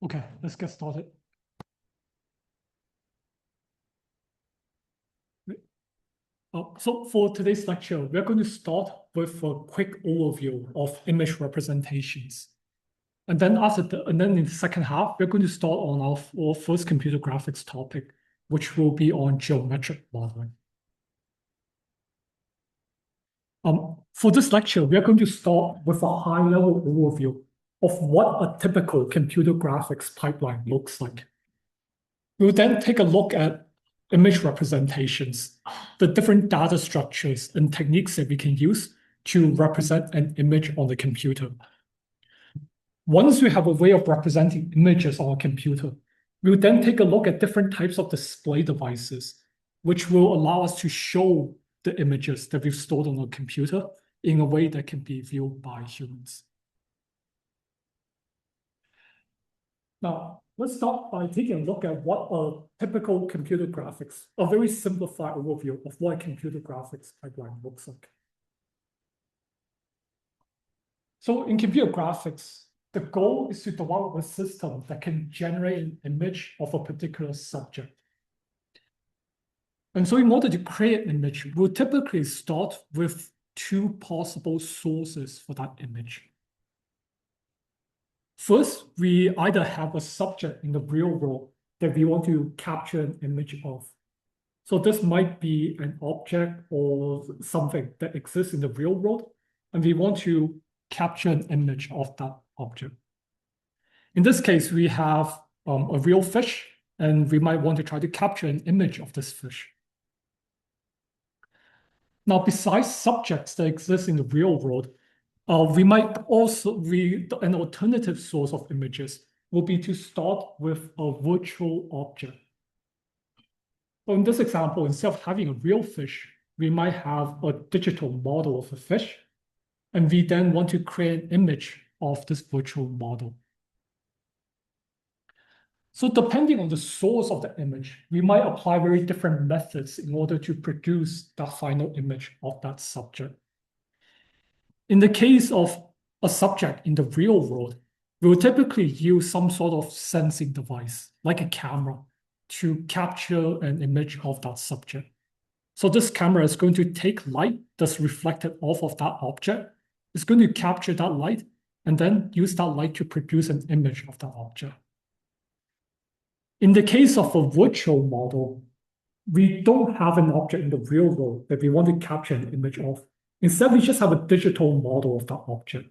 Okay, let's get started. So for today's lecture, we're going to start with a quick overview of image representations. And then in the second half, we're going to start on our first computer graphics topic, which will be on geometric modeling. For this lecture, we are going to start with a high-level overview of what a typical computer graphics pipeline looks like. We'll then take a look at image representations, the different data structures and techniques that we can use to represent an image on the computer. Once we have a way of representing images on a computer, we'll then take a look at different types of display devices, which will allow us to show the images that we've stored on a computer in a way that can be viewed by humans. Now, let's start by taking a look at what a typical computer graphics, a very simplified overview of what a computer graphics pipeline looks like. So in computer graphics, the goal is to develop a system that can generate an image of a particular subject. And so in order to create an image, we'll typically start with two possible sources for that image. First, we either have a subject in the real world that we want to capture an image of. So this might be an object or something that exists in the real world, and we want to capture an image of that object. In this case, we have a real fish, and we might want to try to capture an image of this fish. Now, besides subjects that exist in the real world, we might also an alternative source of images will be to start with a virtual object. So in this example, instead of having a real fish, we might have a digital model of a fish, and we then want to create an image of this virtual model. So depending on the source of the image, we might apply very different methods in order to produce the final image of that subject. In the case of a subject in the real world, we'll typically use some sort of sensing device, like a camera, to capture an image of that subject. So this camera is going to take light that's reflected off of that object. It's going to capture that light and then use that light to produce an image of that object. In the case of a virtual model, we don't have an object in the real world that we want to capture an image of. Instead, we just have a digital model of that object.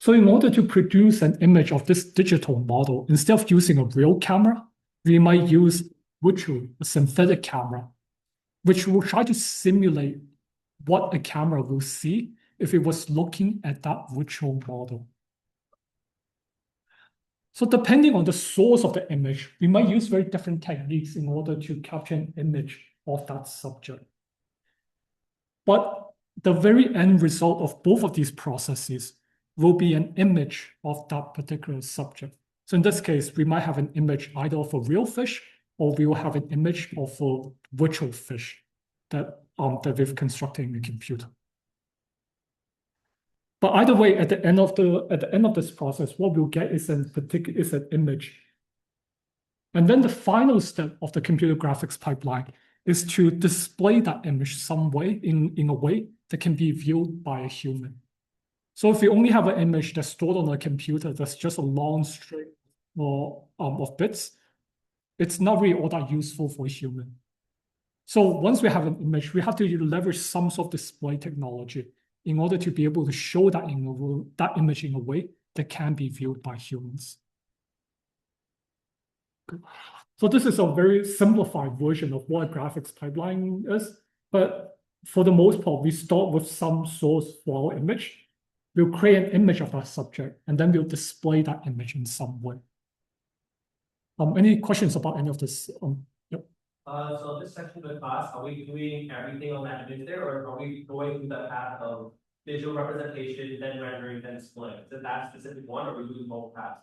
So in order to produce an image of this digital model, instead of using a real camera, we might use a synthetic camera, which will try to simulate what a camera will see if it was looking at that virtual model. So depending on the source of the image, we might use very different techniques in order to capture an image of that subject. But the very end result of both of these processes will be an image of that particular subject. So in this case, we might have an image either of a real fish, or we will have an image of a virtual fish that we've constructed in the computer. But either way, at the end of this process, what we'll get is an image. And then the final step of the computer graphics pipeline is to display that image some way in a way that can be viewed by a human. So if we only have an image that's stored on a computer that's just a long string of bits, it's not really all that useful for a human. So once we have an image, we have to leverage some sort of display technology in order to be able to show that image in a way that can be viewed by humans. Good. So this is a very simplified version of what a graphics pipeline is. But for the most part, we start with some source for our image. We'll create an image of that subject, and then we'll display that image in some way. Any questions about any of this? Yep. So this section of the class, are we doing everything on that image there, or are we going through the path of visual representation, then rendering, then display? Is it that specific one, or are we doing both paths?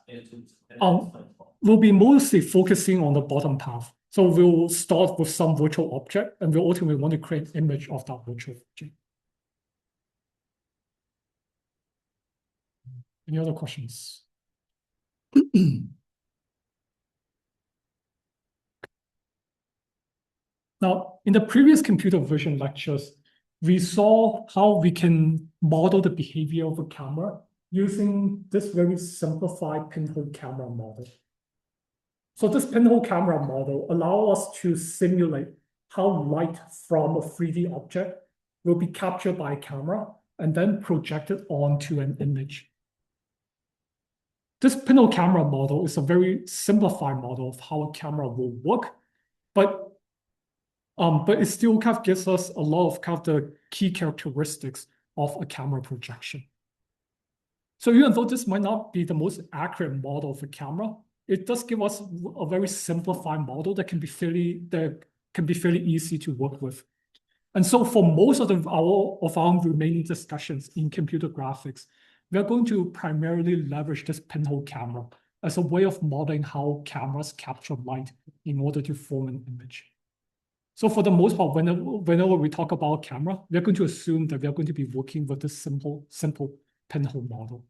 We'll be mostly focusing on the bottom path. So we'll start with some virtual object, and we'll ultimately want to create an image of that virtual object. Any other questions? Now, in the previous computer vision lectures, we saw how we can model the behavior of a camera using this very simplified pinhole camera model. So this pinhole camera model allows us to simulate how light from a 3D object will be captured by a camera and then projected onto an image. This pinhole camera model is a very simplified model of how a camera will work, but it still kind of gives us a lot of kind of the key characteristics of a camera projection. So even though this might not be the most accurate model of a camera, it does give us a very simplified model that can be fairly easy to work with. And so for most of our remaining discussions in computer graphics, we are going to primarily leverage this pinhole camera as a way of modeling how cameras capture light in order to form an image. So for the most part, whenever we talk about camera, we're going to assume that we are going to be working with this simple pinhole model.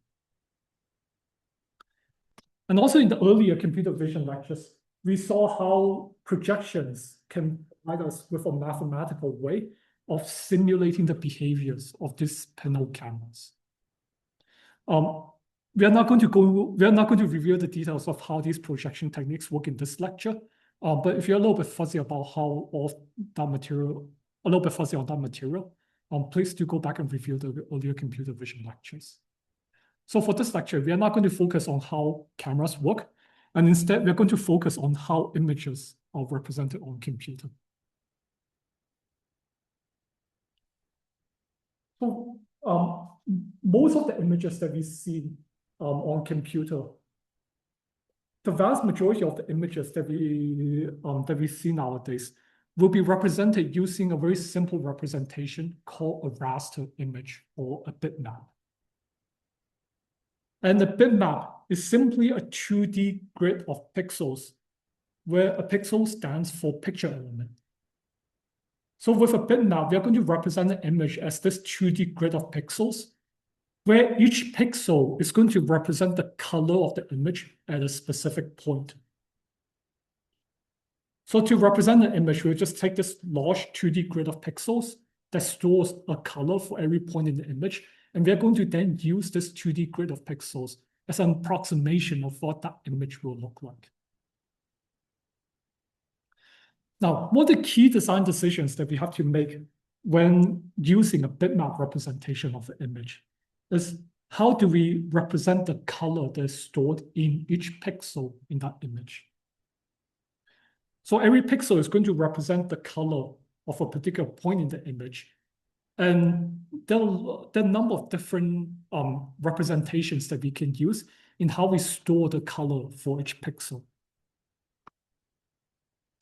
And also in the earlier computer vision lectures, we saw how projections can provide us with a mathematical way of simulating the behaviors of these pinhole cameras. We are not going to reveal the details of how these projection techniques work in this lecture. But if you're a little bit fuzzy about that material, please do go back and review the earlier computer vision lectures. So for this lecture, we are not going to focus on how cameras work, and instead we're going to focus on how images are represented on computer. So most of the images that we see on computer, the vast majority of the images that we see nowadays will be represented using a very simple representation called a raster image or a bitmap. And the bitmap is simply a 2D grid of pixels where a pixel stands for picture element. So with a bitmap, we are going to represent the image as this 2D grid of pixels, where each pixel is going to represent the color of the image at a specific point. So to represent the image, we'll just take this large 2D grid of pixels that stores a color for every point in the image, and we're going to then use this 2D grid of pixels as an approximation of what that image will look like. Now, one of the key design decisions that we have to make when using a bitmap representation of the image is how do we represent the color that is stored in each pixel in that image. So every pixel is going to represent the color of a particular point in the image. And there are a number of different representations that we can use in how we store the color for each pixel.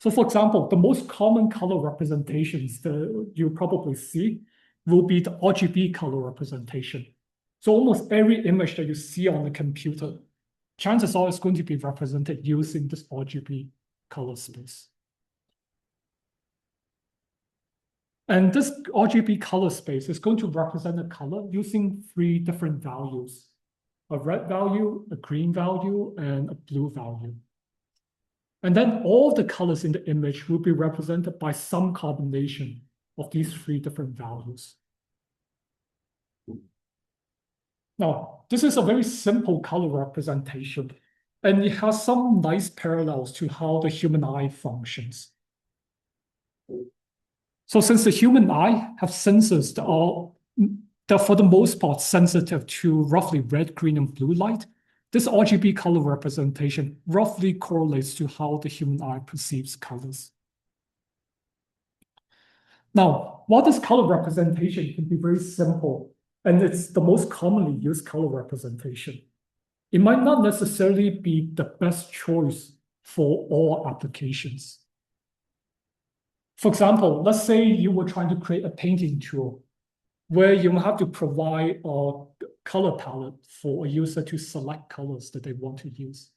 So for example, the most common color representations that you probably see will be the RGB color representation. So almost every image that you see on the computer, chances are it's going to be represented using this RGB color space. And this RGB color space is going to represent a color using 3 different values: a red value, a green value, and a blue value. And then all the colors in the image will be represented by some combination of these 3 different values. Now, this is a very simple color representation, and it has some nice parallels to how the human eye functions. So since the human eye have sensors that are for the most part sensitive to roughly red, green, and blue light, this RGB color representation roughly correlates to how the human eye perceives colors. Now, while this color representation can be very simple, and it's the most commonly used color representation, it might not necessarily be the best choice for all applications. For example, let's say you were trying to create a painting tool where you have to provide a color palette for a user to select colors that they want to use.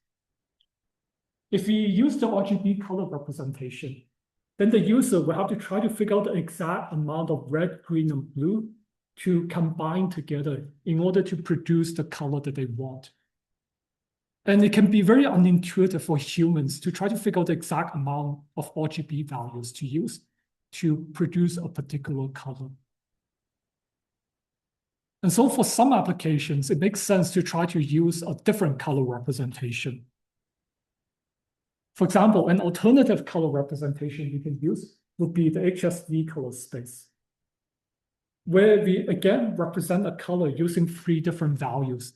If we use the RGB color representation, then the user will have to try to figure out the exact amount of red, green, and blue to combine together in order to produce the color that they want. And it can be very unintuitive for humans to try to figure out the exact amount of RGB values to use to produce a particular color. And so for some applications, it makes sense to try to use a different color representation. For example, an alternative color representation you can use would be the HSV color space, where we again represent a color using 3 different values,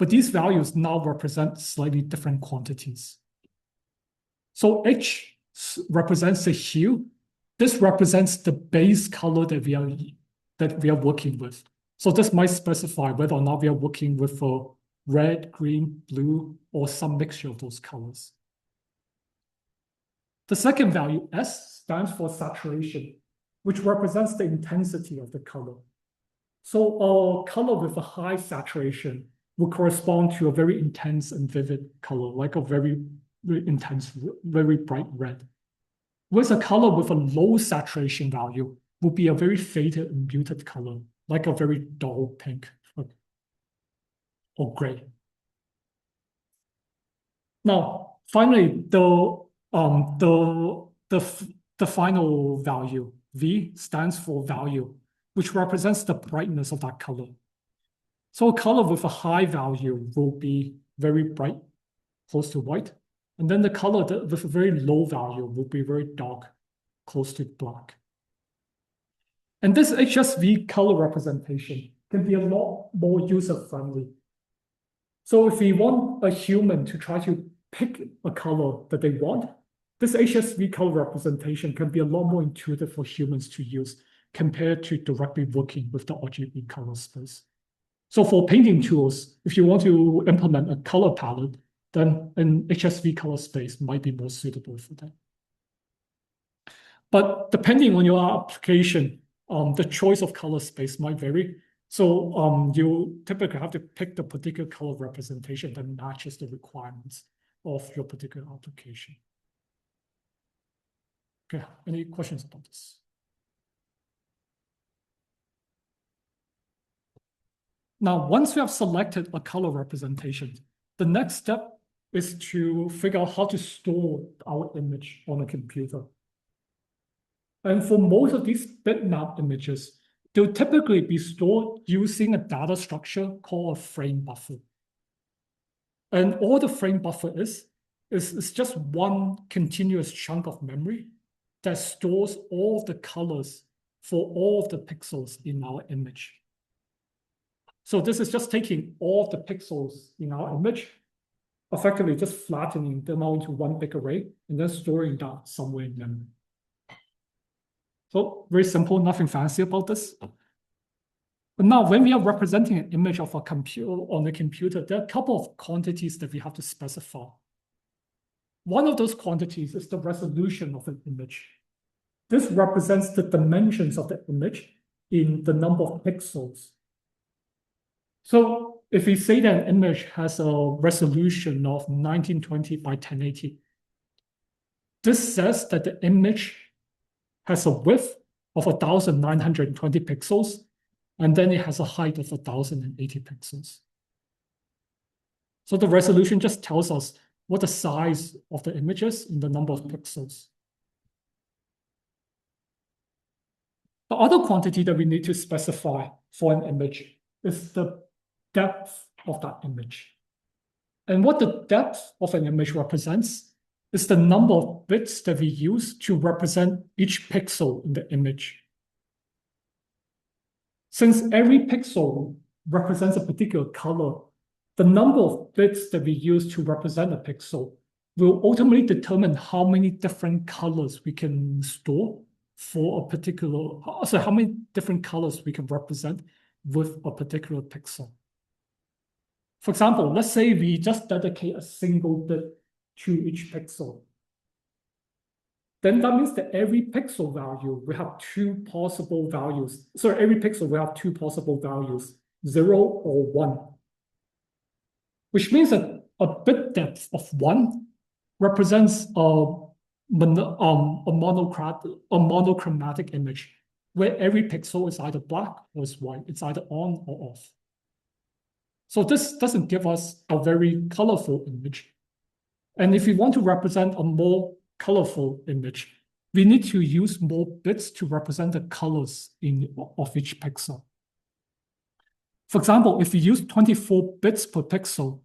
but these values now represent slightly different quantities. So H represents the hue. This represents the base color that we are working with. So this might specify whether or not we are working with a red, green, blue, or some mixture of those colors. The second value, S, stands for saturation, which represents the intensity of the color. So a color with a high saturation will correspond to a very intense and vivid color, like a very, very intense, very bright red. Whereas a color with a low saturation value will be a very faded and muted color, like a very dull pink or gray. Now, finally, the final value, V, stands for value, which represents the brightness of that color. So a color with a high value will be very bright, close to white. And then the color with a very low value will be very dark, close to black. And this HSV color representation can be a lot more user-friendly. So if we want a human to try to pick a color that they want, this HSV color representation can be a lot more intuitive for humans to use compared to directly working with the RGB color space. So for painting tools, if you want to implement a color palette, then an HSV color space might be more suitable for that. But depending on your application, the choice of color space might vary. So you typically have to pick the particular color representation that matches the requirements of your particular application. Okay, any questions about this? Now, once we have selected a color representation, the next step is to figure out how to store our image on a computer. And for most of these bitmap images, they'll typically be stored using a data structure called a frame buffer. And all the frame buffer is just one continuous chunk of memory that stores all of the colors for all of the pixels in our image. So this is just taking all of the pixels in our image, effectively just flattening them out into one big array, and then storing that somewhere in memory. So very simple, nothing fancy about this. But now when we are representing an image of a computer on the computer, there are a couple of quantities that we have to specify. One of those quantities is the resolution of an image. This represents the dimensions of the image in the number of pixels. So if we say that an image has a resolution of 1920 by 1080, this says that the image has a width of 1920 pixels, and then it has a height of 1080 pixels. So the resolution just tells us what the size of the image is in the number of pixels. The other quantity that we need to specify for an image is the depth of that image. And what the depth of an image represents is the number of bits that we use to represent each pixel in the image. Since every pixel represents a particular color, the number of bits that we use to represent a pixel will ultimately determine how many different colors we can store for a particular, so how many different colors we can represent with a particular pixel. For example, let's say we just dedicate a single bit to each pixel. Then that means that every pixel value will have 2 possible values. So every pixel will have 2 possible values, 0 or 1. Which means that a bit depth of 1 represents a monochromatic image, where every pixel is either black or is white. It's either on or off. So this doesn't give us a very colorful image. And if we want to represent a more colorful image, we need to use more bits to represent the colors of each pixel. For example, if we use 24 bits per pixel,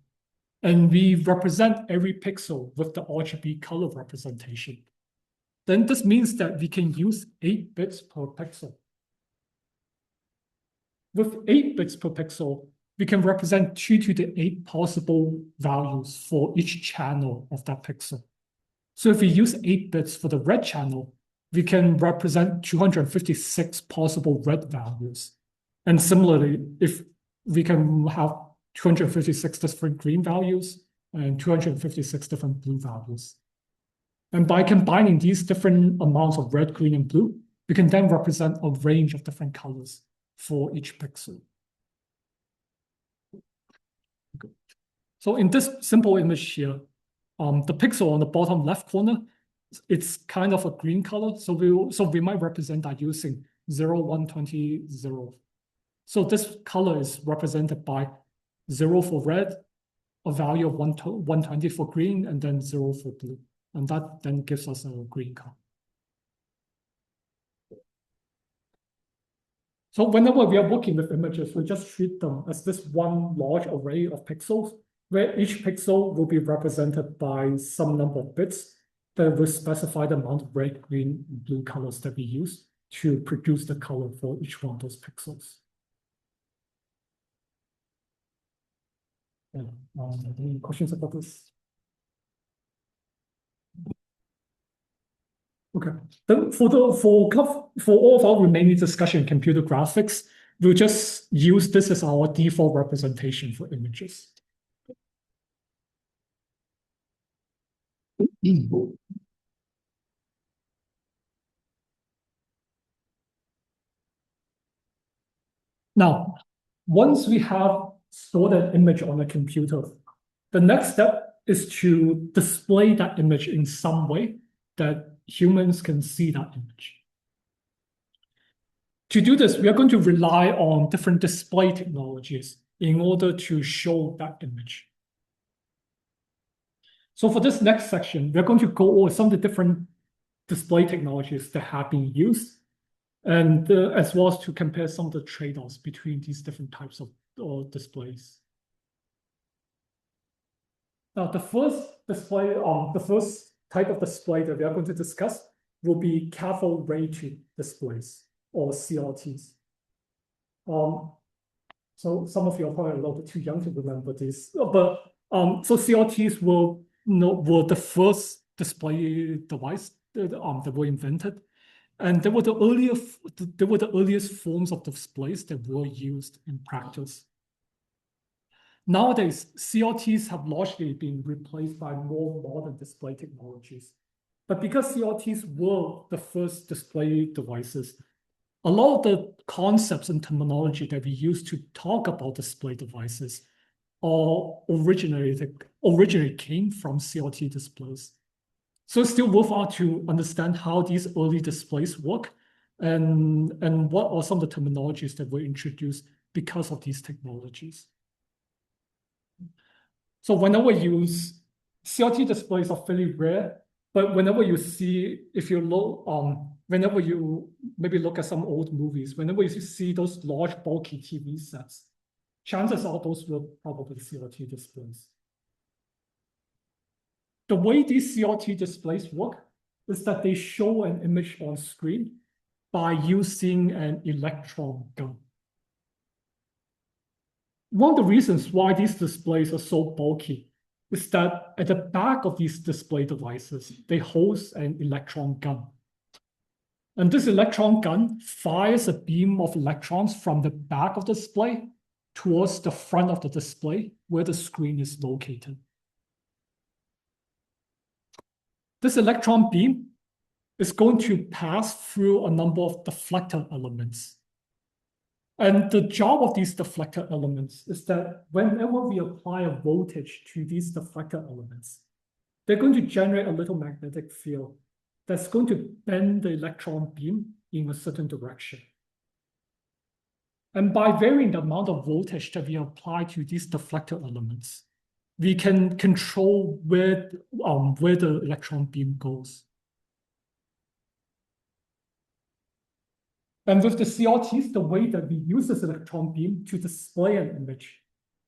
and we represent every pixel with the RGB color representation, then this means that we can use 8 bits per pixel. With 8 bits per pixel, we can represent 2 to the 8 possible values for each channel of that pixel. So if we use 8 bits for the red channel, we can represent 256 possible red values. And similarly, if we can have 256 different green values and 256 different blue values. And by combining these different amounts of red, green, and blue, we can then represent a range of different colors for each pixel. So in this simple image here, the pixel on the bottom left corner, it's kind of a green color. So we might represent that using 0, 1, 20, 0. So this color is represented by 0 for red, a value of 120 for green, and then 0 for blue. And that then gives us a green color. So whenever we are working with images, we just treat them as this one large array of pixels, where each pixel will be represented by some number of bits that will specify the amount of red, green, and blue colors that we use to produce the color for each one of those pixels. Any questions about this? Okay. Then for all of our remaining discussion in computer graphics, we'll just use this as our default representation for images. Now, once we have stored an image on a computer, the next step is to display that image in some way that humans can see that image. To do this, we are going to rely on different display technologies in order to show that image. So for this next section, we're going to go over some of the different display technologies that have been used, and as well as to compare some of the trade-offs between these different types of displays. Now, the first type of display that we are going to discuss will be cathode ray tube displays, or CRTs. So some of you are probably a little bit too young to remember this, but so CRTs were the first display device that were invented, and they were the earliest forms of displays that were used in practice. Nowadays, CRTs have largely been replaced by more modern display technologies. But because CRTs were the first display devices, a lot of the concepts and terminology that we use to talk about display devices originally came from CRT displays. So it's still worthwhile to understand how these early displays work and what are some of the terminologies that were introduced because of these technologies. So whenever you use CRT displays are fairly rare, but whenever you see, if you look, whenever you maybe look at some old movies, whenever you see those large bulky TV sets, chances are those were probably CRT displays. The way these CRT displays work is that they show an image on screen by using an electron gun. One of the reasons why these displays are so bulky is that at the back of these display devices, they host an electron gun. And this electron gun fires a beam of electrons from the back of the display towards the front of the display where the screen is located. This electron beam is going to pass through a number of deflector elements. And the job of these deflector elements is that whenever we apply a voltage to these deflector elements, they're going to generate a little magnetic field that's going to bend the electron beam in a certain direction. And by varying the amount of voltage that we apply to these deflector elements, we can control where the electron beam goes. And with the CRTs, the way that we use this electron beam to display an image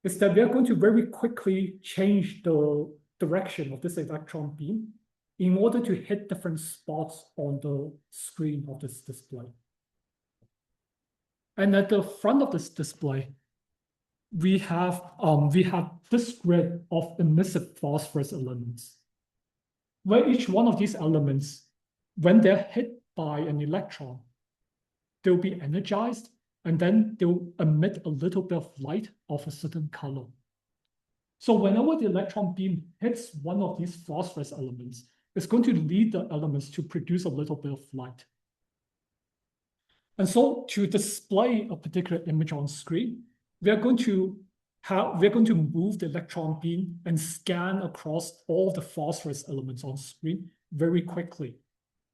is that we're going to very quickly change the direction of this electron beam in order to hit different spots on the screen of this display. And at the front of this display, we have this grid of emissive phosphorus elements, where each one of these elements, when they're hit by an electron, they'll be energized, and then they'll emit a little bit of light of a certain color. So whenever the electron beam hits one of these phosphorus elements, it's going to lead the elements to produce a little bit of light. And so to display a particular image on screen, we're going to move the electron beam and scan across all the phosphorus elements on screen very quickly.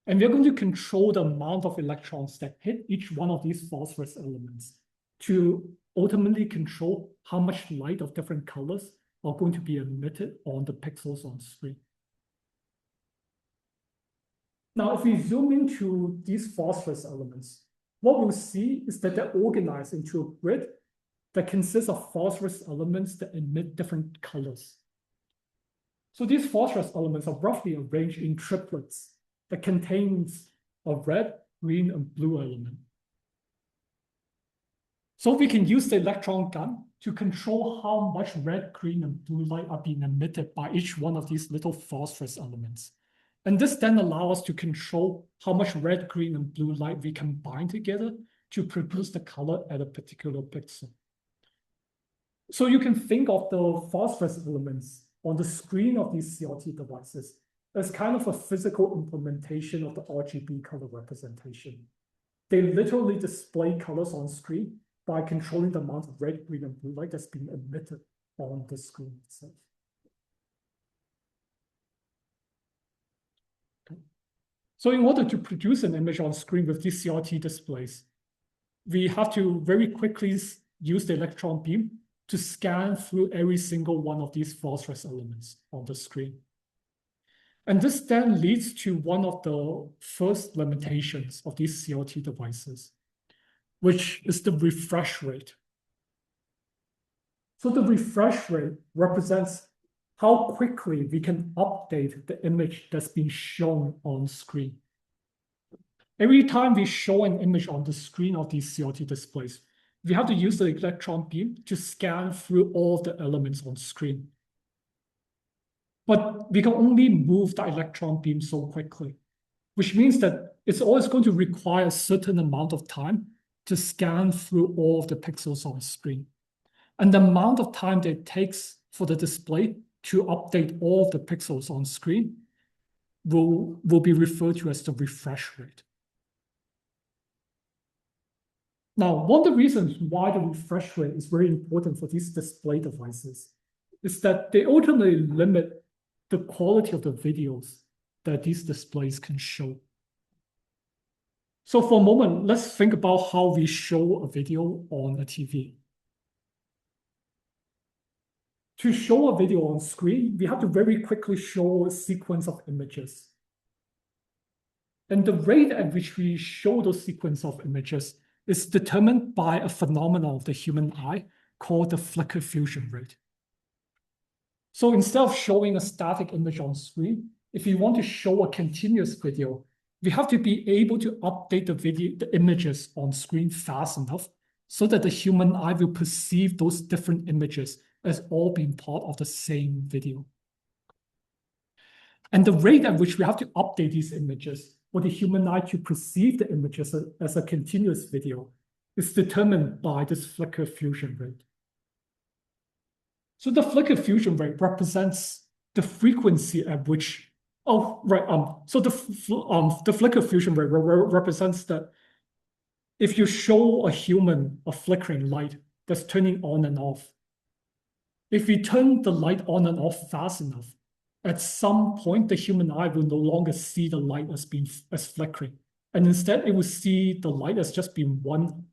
And we're going to control the amount of electrons that hit each one of these phosphorus elements to ultimately control how much light of different colors are going to be emitted on the pixels on screen. Now, if we zoom into these phosphorus elements, what we'll see is that they're organized into a grid that consists of phosphorus elements that emit different colors. So these phosphorus elements are roughly arranged in triplets that contains a red, green, and blue element. So we can use the electron gun to control how much red, green, and blue light are being emitted by each one of these little phosphorus elements. And this then allows us to control how much red, green, and blue light we combine together to produce the color at a particular pixel. So you can think of the phosphorus elements on the screen of these CRT devices as kind of a physical implementation of the RGB color representation. They literally display colors on screen by controlling the amount of red, green, and blue light that's being emitted on the screen itself. Okay. So in order to produce an image on screen with these CRT displays, we have to very quickly use the electron beam to scan through every single one of these phosphorus elements on the screen. And this then leads to one of the first limitations of these CRT devices, which is the refresh rate. So the refresh rate represents how quickly we can update the image that's been shown on screen. Every time we show an image on the screen of these CRT displays, we have to use the electron beam to scan through all the elements on screen. But we can only move the electron beam so quickly, which means that it's always going to require a certain amount of time to scan through all of the pixels on screen. And the amount of time that it takes for the display to update all of the pixels on screen will be referred to as the refresh rate. Now, one of the reasons why the refresh rate is very important for these display devices is that they ultimately limit the quality of the videos that these displays can show. So for a moment, let's think about how we show a video on a TV. To show a video on screen, we have to very quickly show a sequence of images. And the rate at which we show those sequence of images is determined by a phenomenon of the human eye called the flicker fusion rate. So instead of showing a static image on screen, if we want to show a continuous video, we have to be able to update the images on screen fast enough so that the human eye will perceive those different images as all being part of the same video. And the rate at which we have to update these images for the human eye to perceive the images as a continuous video is determined by this flicker fusion rate. So the flicker fusion rate represents the frequency at which, so the flicker fusion rate represents that if you show a human a flickering light that's turning on and off, if we turn the light on and off fast enough, at some point the human eye will no longer see the light as flickering, and instead it will see the light as just being one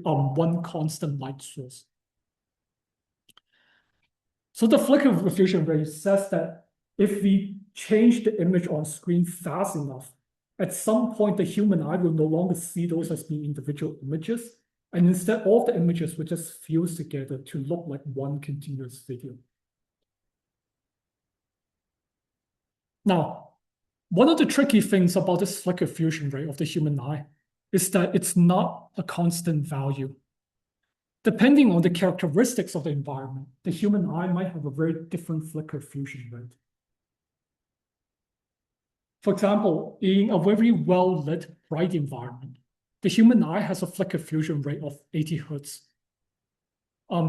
one constant light source. So the flicker diffusion rate says that if we change the image on screen fast enough, at some point the human eye will no longer see those as being individual images, and instead all the images will just fuse together to look like one continuous video. Now, one of the tricky things about this flicker fusion rate of the human eye is that it's not a constant value. Depending on the characteristics of the environment, the human eye might have a very different flicker fusion rate. For example, in a very well-lit, bright environment, the human eye has a flicker fusion rate of 80 Hertz.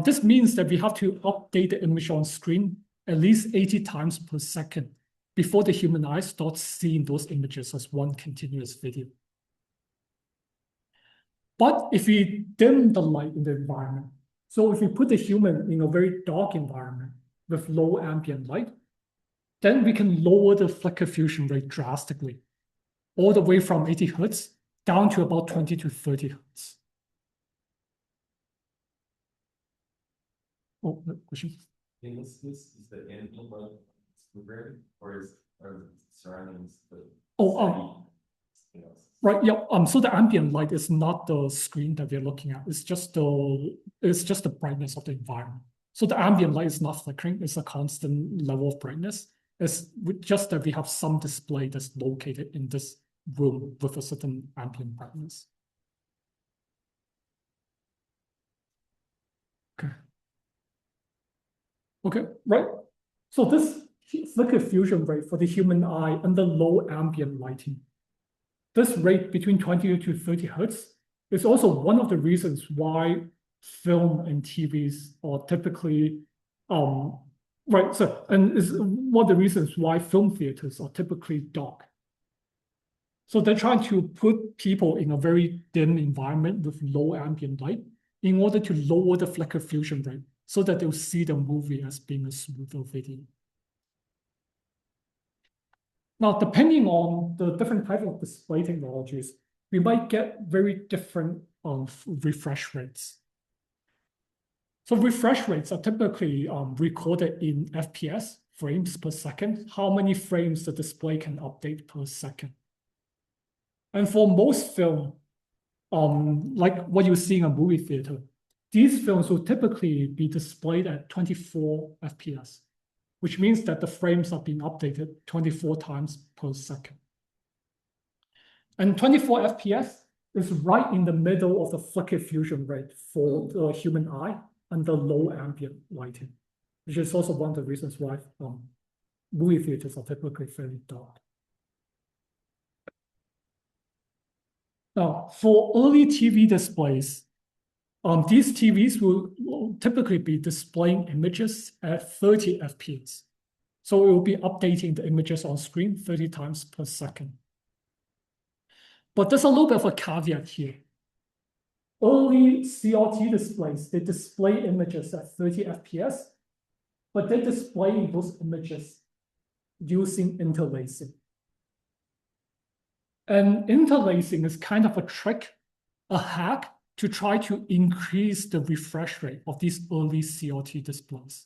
This means that we have to update the image on screen at least 80 times per second before the human eye starts seeing those images as one continuous video. But if we dim the light in the environment, so if we put the human in a very dark environment with low ambient light, then we can lower the flicker fusion rate drastically, all the way from 80 Hertz down to about 20 to 30 Hertz. Oh, no question? In this case, is the ambient light red, or are the surroundings the right, yeah. So the ambient light is not the screen that we're looking at. It's just the brightness of the environment. So the ambient light is not flickering. It's a constant level of brightness. It's just that we have some display that's located in this room with a certain ambient brightness. Okay, right. So this flicker fusion rate for the human eye under low ambient lighting, this rate between 20 to 30 Hertz is also one of the reasons why film and TVs are typically, right, so, and is one of the reasons why film theaters are typically dark. So they're trying to put people in a very dim environment with low ambient light in order to lower the flicker fusion rate so that they'll see the movie as being a smoother video. Now, depending on the different type of display technologies, we might get very different refresh rates. So refresh rates are typically recorded in FPS, frames per second, how many frames the display can update per second. And for most film, like what you see in a movie theater, these films will typically be displayed at 24 FPS, which means that the frames are being updated 24 times per second. And 24 FPS is right in the middle of the flicker fusion rate for the human eye under low ambient lighting, which is also one of the reasons why movie theaters are typically fairly dark. Now, for early TV displays, these TVs will typically be displaying images at 30 FPS. So it will be updating the images on screen 30 times per second. But there's a little bit of a caveat here. Early CRT displays, they display images at 30 FPS, but they're displaying those images using interlacing. And interlacing is kind of a trick, a hack, to try to increase the refresh rate of these early CRT displays.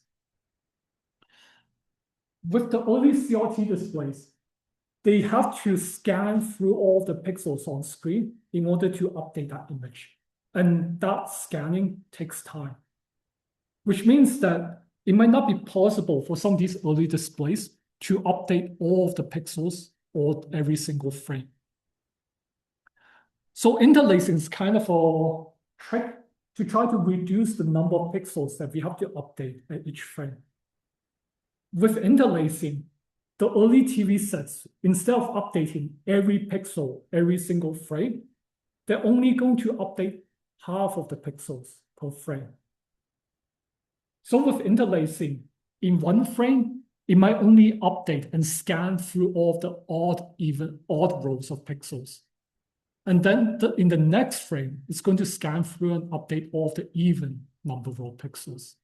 With the early CRT displays, they have to scan through all the pixels on screen in order to update that image. And that scanning takes time, which means that it might not be possible for some of these early displays to update all of the pixels or every single frame. So interlacing is kind of a trick to try to reduce the number of pixels that we have to update at each frame. With interlacing, the early TV sets, instead of updating every pixel, every single frame, they're only going to update half of the pixels per frame. So with interlacing, in one frame, it might only update and scan through all of the odd rows of pixels. And then in the next frame, it's going to scan through and update all of the even number of pixels.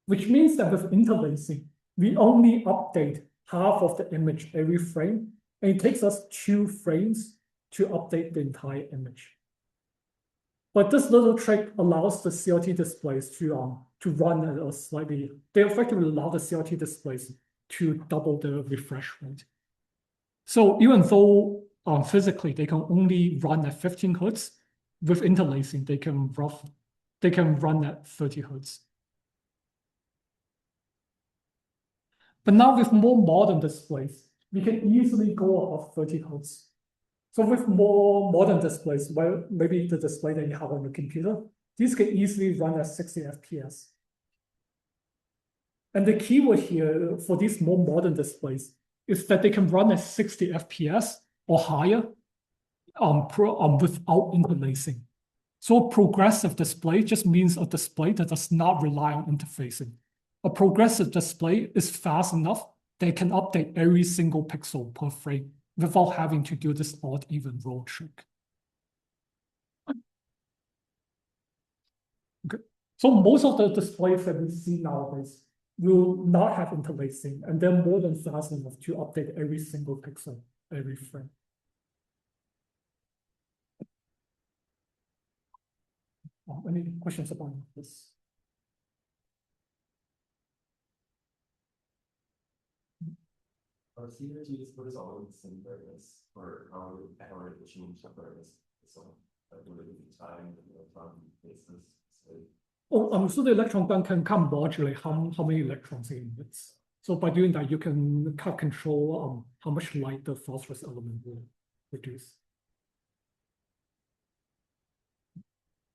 Which means that with interlacing, we only update half of the image every frame, and it takes us 2 frames to update the entire image. But this little trick allows the CRT displays to run at a slightly, they effectively allow the CRT displays to double the refresh rate. So even though physically they can only run at 15 Hertz, with interlacing, they can run at 30 Hertz. But now with more modern displays, we can easily go above 30 Hertz. So with more modern displays, well, maybe the display that you have on your computer, these can easily run at 60 FPS. And the keyword here for these more modern displays is that they can run at 60 FPS or higher without interlacing. So a progressive display just means a display that does not rely on interfacing. A progressive display is fast enough that it can update every single pixel per frame without having to do this odd even roll trick. Okay. So most of the displays that we see nowadays will not have interlacing, and they're more than fast enough to update every single pixel every frame. Any questions about this? Are CRTs, what is all of the same variance, or how would it change the variance? So, like, would it be time, from basis? So the electron gun can modulate how many electrons it emits. So by doing that, you can control how much light the phosphorus element will produce.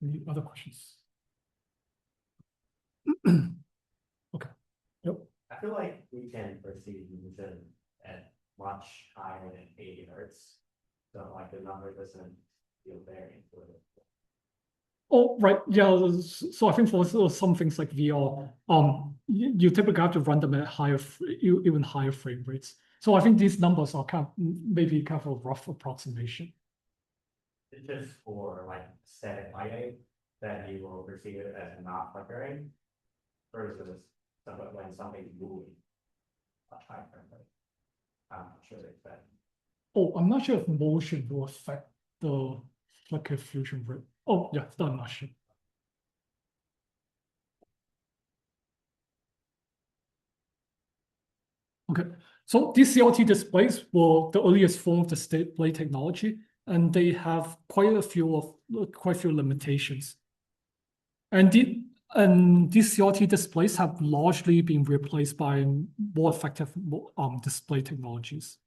Any other questions? Okay. Yep. I feel like we can perceive motion at much higher than 80 Hertz. So like the number doesn't feel very intuitive. Oh, right. Yeah. So I think for some things like VR, you typically have to run them at even higher frame rates. So I think these numbers are maybe kind of a rough approximation. It's just for like static lighting that you will perceive it as not flickering versus when something's moving much higher frame rate. I'm not sure if that. Oh, I'm not sure if motion will affect the flicker fusion rate. Oh, yeah, I'm not sure. Okay, so these CRT displays were the earliest form of the display technology, and they have quite a few limitations. And these CRT displays have largely been replaced by more effective display technologies.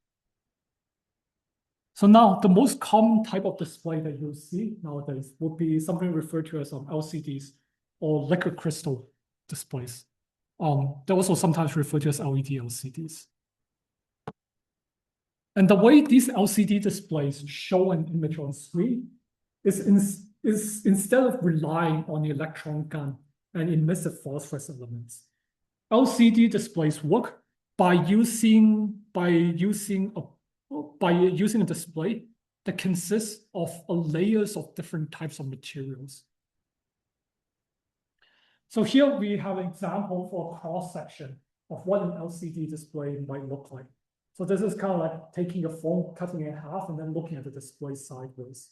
So now the most common type of display that you'll see nowadays would be something referred to as LCDs or liquid crystal displays. They're also sometimes referred to as LED LCDs. And the way these LCD displays show an image on screen is instead of relying on the electron gun and emissive phosphorus elements, LCD displays work by using a display that consists of layers of different types of materials. So here we have an example for a cross-section of what an LCD display might look like. So this is kind of like taking a phone, cutting it in half, and then looking at the display sideways.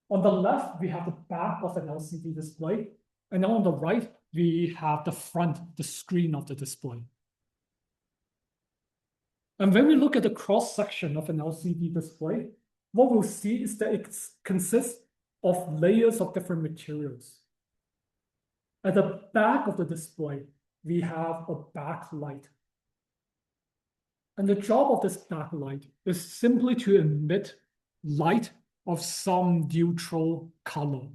On the left, we have the back of an LCD display, and on the right, we have the front, the screen of the display. And when we look at the cross-section of an LCD display, what we'll see is that it consists of layers of different materials. At the back of the display, we have a backlight. And the job of this backlight is simply to emit light of some neutral color.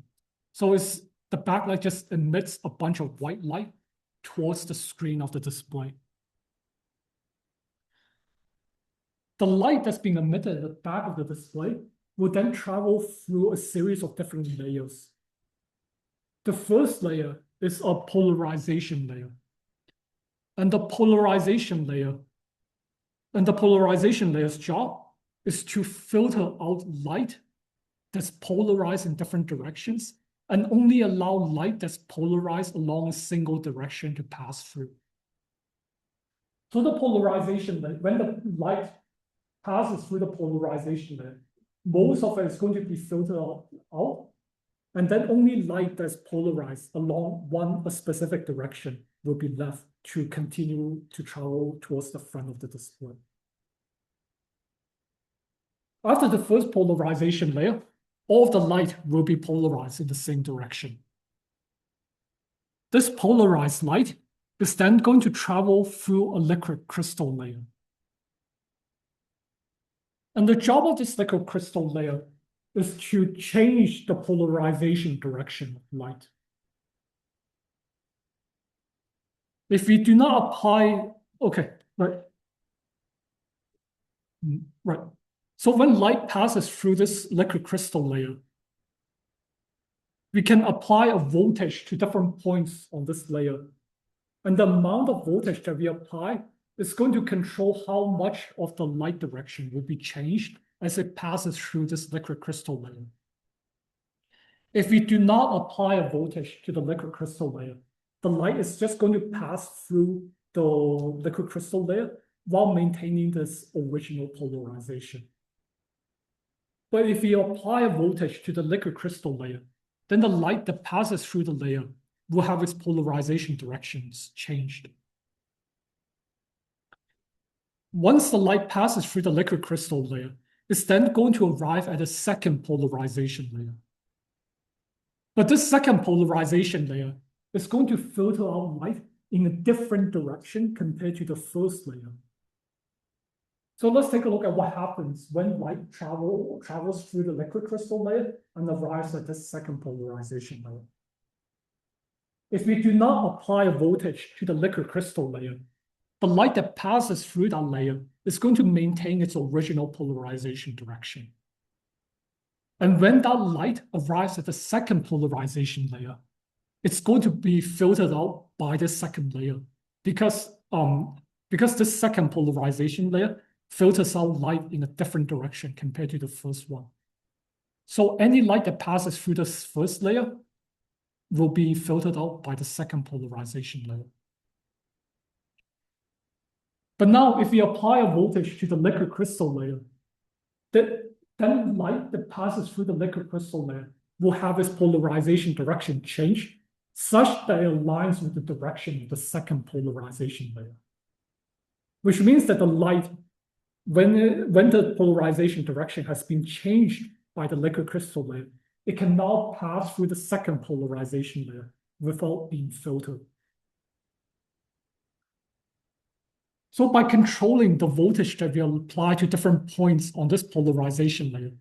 So the backlight just emits a bunch of white light towards the screen of the display. The light that's being emitted at the back of the display will then travel through a series of different layers. The first layer is a polarization layer. And the polarization layer's job is to filter out light that's polarized in different directions and only allow light that's polarized along a single direction to pass through. So the polarization layer, when the light passes through the polarization layer, most of it is going to be filtered out, and then only light that's polarized along a specific direction will be left to continue to travel towards the front of the display. After the first polarization layer, all of the light will be polarized in the same direction. This polarized light is then going to travel through a liquid crystal layer. And the job of this liquid crystal layer is to change the polarization direction of light. If we do not apply, okay, right. Right. So when light passes through this liquid crystal layer, we can apply a voltage to different points on this layer. And the amount of voltage that we apply is going to control how much of the light direction will be changed as it passes through this liquid crystal layer. If we do not apply a voltage to the liquid crystal layer, the light is just going to pass through the liquid crystal layer while maintaining this original polarization. But if we apply a voltage to the liquid crystal layer, then the light that passes through the layer will have its polarization directions changed. Once the light passes through the liquid crystal layer, it's then going to arrive at a second polarization layer. But this second polarization layer is going to filter out light in a different direction compared to the first layer. So let's take a look at what happens when light travels through the liquid crystal layer and arrives at this second polarization layer. If we do not apply a voltage to the liquid crystal layer, the light that passes through that layer is going to maintain its original polarization direction. And when that light arrives at the second polarization layer, it's going to be filtered out by the second layer because this second polarization layer filters out light in a different direction compared to the first one. So any light that passes through this first layer will be filtered out by the second polarization layer. But now if we apply a voltage to the liquid crystal layer, then light that passes through the liquid crystal layer will have its polarization direction change such that it aligns with the direction of the second polarization layer. Which means that the light, when the polarization direction has been changed by the liquid crystal layer, it can now pass through the second polarization layer without being filtered. So by controlling the voltage that we apply to different points on this polarization layer,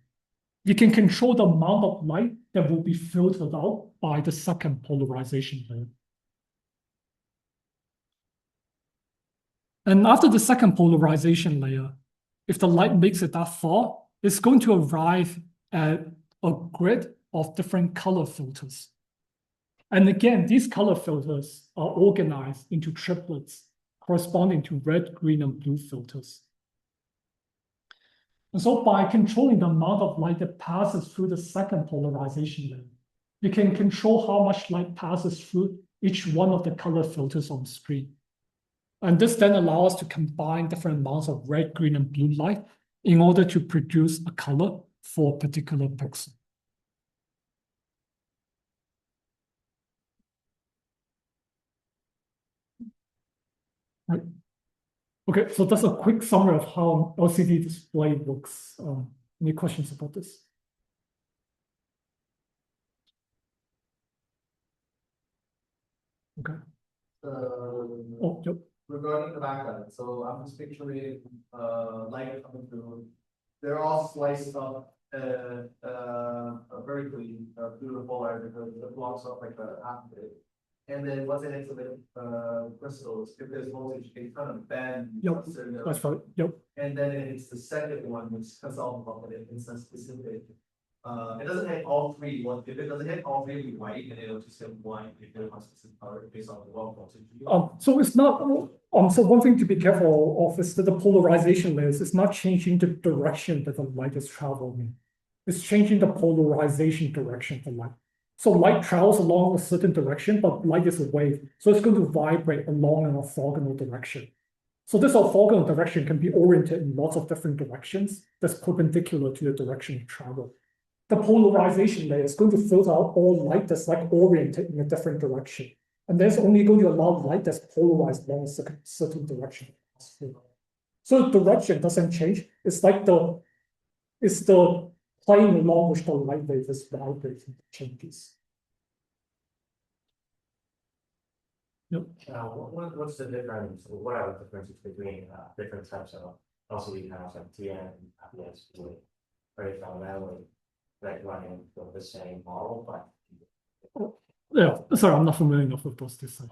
we can control the amount of light that will be filtered out by the second polarization layer. And after the second polarization layer, if the light makes it that far, it's going to arrive at a grid of different color filters. And again, these color filters are organized into triplets corresponding to red, green, and blue filters. And so by controlling the amount of light that passes through the second polarization layer, we can control how much light passes through each one of the color filters on screen. And this then allows us to combine different amounts of red, green, and blue light in order to produce a color for a particular pixel. Right. Okay, so that's a quick summary of how an LCD display works. Any questions about this? Okay. Oh, yep. Regarding the background, so I'm just picturing light coming through. They're all sliced up vertically through the polar because it blocks up like the half of it. And then once it hits the crystals, if there's voltage, it kind of bend. Yep, that's right. Yep. And then it's the second one which cuts off of it. It's not specific. It doesn't hit all three. If it doesn't hit all three, it'll be white, and it'll just hit white if it has a specific color based on the well voltage. So it's not. So one thing to be careful of is that the polarization layers is not changing the direction that the light is traveling. It's changing the polarization direction of the light. So light travels along a certain direction, but light is a wave, so it's going to vibrate along an orthogonal direction. So this orthogonal direction can be oriented in lots of different directions that's perpendicular to the direction of travel. The polarization layer is going to filter out all light that's like oriented in a different direction. And there's only going to allow light that's polarized along a certain direction. So the direction doesn't change. It's like the plane along which the light wave is vibrating changes. Yep. What's the difference, or what are the differences between different types of LCD panels like TN and IPS with very fundamentally like running the same model, but Yeah, sorry, I'm not familiar enough with those designs.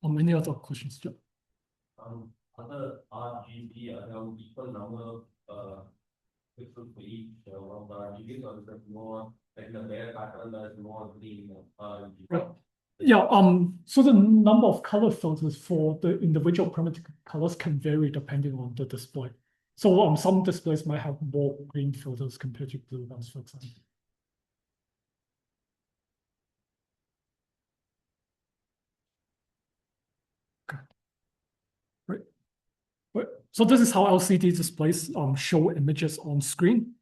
Any other questions, Joe? Other RGB have equal number of pixels for each one of the RGBs, or is it more like the layer pattern that is more green RGB? Right. Yeah, so the number of color filters for the individual primitive colors can vary depending on the display. So some displays might have more green filters compared to blue ones, for example. Okay. Right. So this is how LCD displays show images on screen.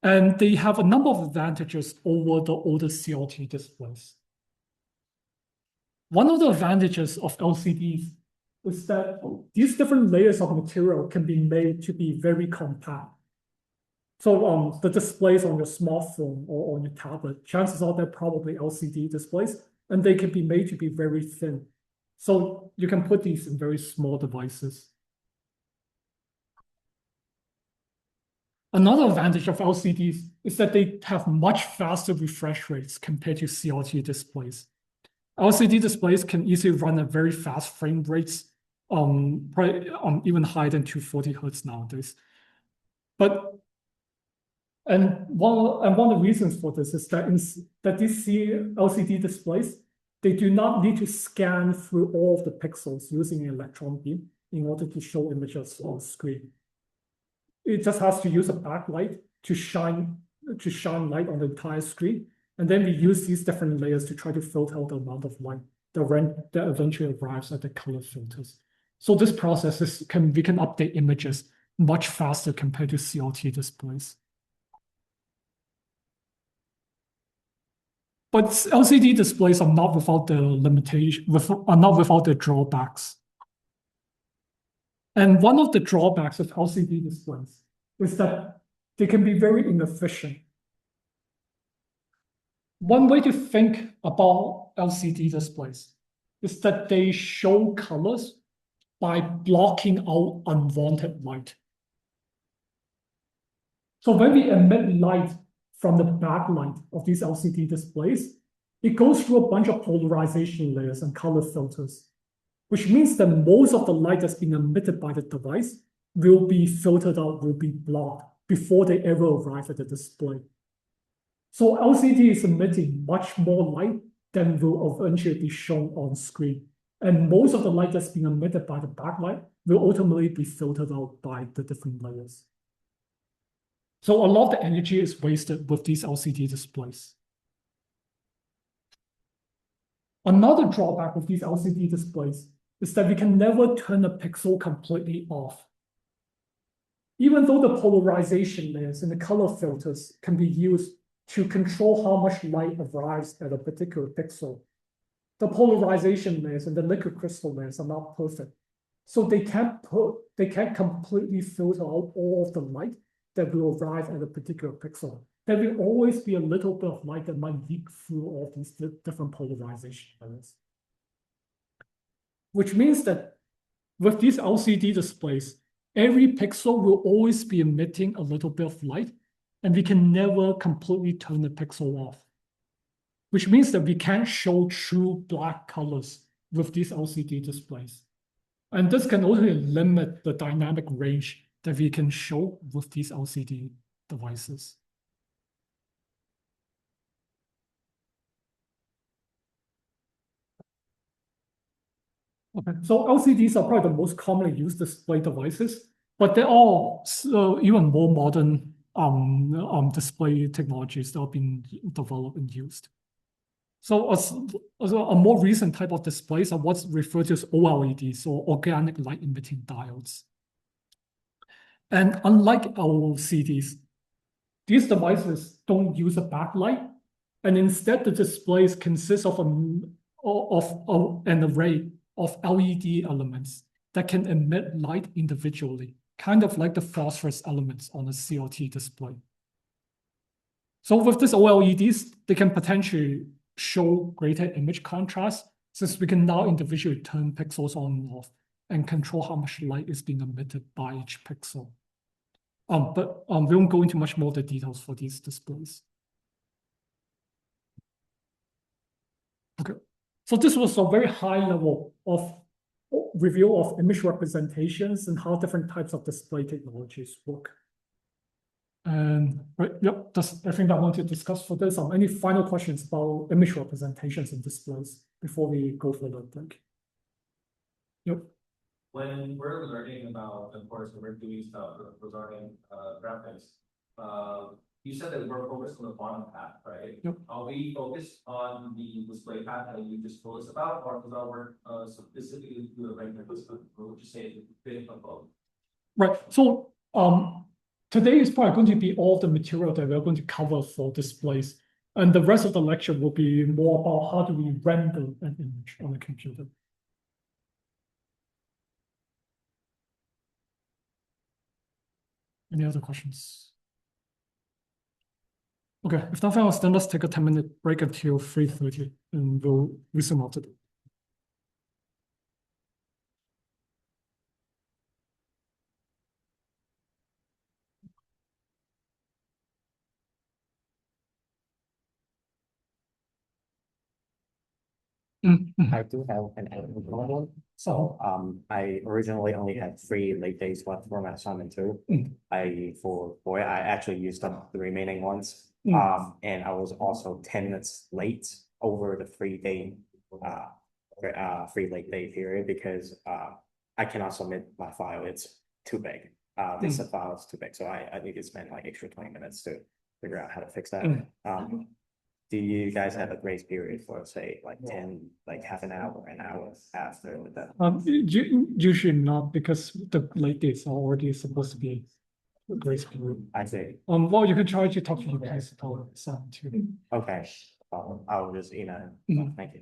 And they have a number of advantages over the older CRT displays. One of the advantages of LCDs is that these different layers of material can be made to be very compact. So the displays on your smartphone or on your tablet, chances are they're probably LCD displays, and they can be made to be very thin. So you can put these in very small devices. Another advantage of LCDs is that they have much faster refresh rates compared to CRT displays. LCD displays can easily run at very fast frame rates, probably even higher than 240 Hertz nowadays. And one of the reasons for this is that these LCD displays, they do not need to scan through all of the pixels using an electron beam in order to show images on screen. It just has to use a backlight to shine light on the entire screen. And then we use these different layers to try to filter out the amount of light that eventually arrives at the color filters. So this process we can update images much faster compared to CRT displays. But LCD displays are not without the are not without the drawbacks. And one of the drawbacks of LCD displays is that they can be very inefficient. One way to think about LCD displays is that they show colors by blocking out unwanted light. So when we emit light from the backlight of these LCD displays, it goes through a bunch of polarization layers and color filters, which means that most of the light that's being emitted by the device will be filtered out, will be blocked before they ever arrive at the display. So LCD is emitting much more light than will eventually be shown on screen. And most of the light that's being emitted by the backlight will ultimately be filtered out by the different layers. So a lot of the energy is wasted with these LCD displays. Another drawback with these LCD displays is that we can never turn a pixel completely off. Even though the polarization layers and the color filters can be used to control how much light arrives at a particular pixel, the polarization layers and the liquid crystal layers are not perfect. So they can't completely filter out all of the light that will arrive at a particular pixel. There will always be a little bit of light that might leak through all these different polarization layers. Which means that with these LCD displays, every pixel will always be emitting a little bit of light, and we can never completely turn the pixel off. Which means that we can't show true black colors with these LCD displays. And this can also limit the dynamic range that we can show with these LCD devices. Okay, so LCDs are probably the most commonly used display devices, but they're all even more modern display technologies that have been developed and used. So a more recent type of displays are what's referred to as OLEDs, or organic light emitting diodes. And unlike LCDs, these devices don't use a backlight, and instead the displays consist of an array of LED elements that can emit light individually, kind of like the phosphorus elements on a CRT display. So with these OLEDs, they can potentially show greater image contrast, since we can now individually turn pixels on and off and control how much light is being emitted by each pixel. But we won't go into much more of the details for these displays. Okay, so this was a very high level of review of image representations and how different types of display technologies work. And right, yep, that's everything that I want to discuss for this. Any final questions about image representations and displays before we go for the break? Yep. When we're learning about, of course, when we're doing stuff regarding graphics, you said that we're focused on the bottom path, right? Yep. Are we focused on the display path that you just told us about, or does our work specifically do the regular display? Or would you say it's a bit of both? Right. So today is probably going to be all the material that we're going to cover for displays. And the rest of the lecture will be more about how do we render an image on a computer. Any other questions? Okay, if nothing else, then let's take a 10-minute break until 3:30 and we'll resume after that. I do have an admin problem. So, I originally only had 3 late days left for my assignment too. For I actually used up the remaining ones. And I was also 10 minutes late over the 3-day, free late day period because, I cannot submit my file. It's too big. This file is too big. So I need to spend like extra 20 minutes to figure out how to fix that. Do you guys have a grace period for say like 10, like half an hour after that? usually not, because the late days are already supposed to be a grace period. I see. Well, you can try to talk to your principal son too. Okay. I'll just email. Thank you.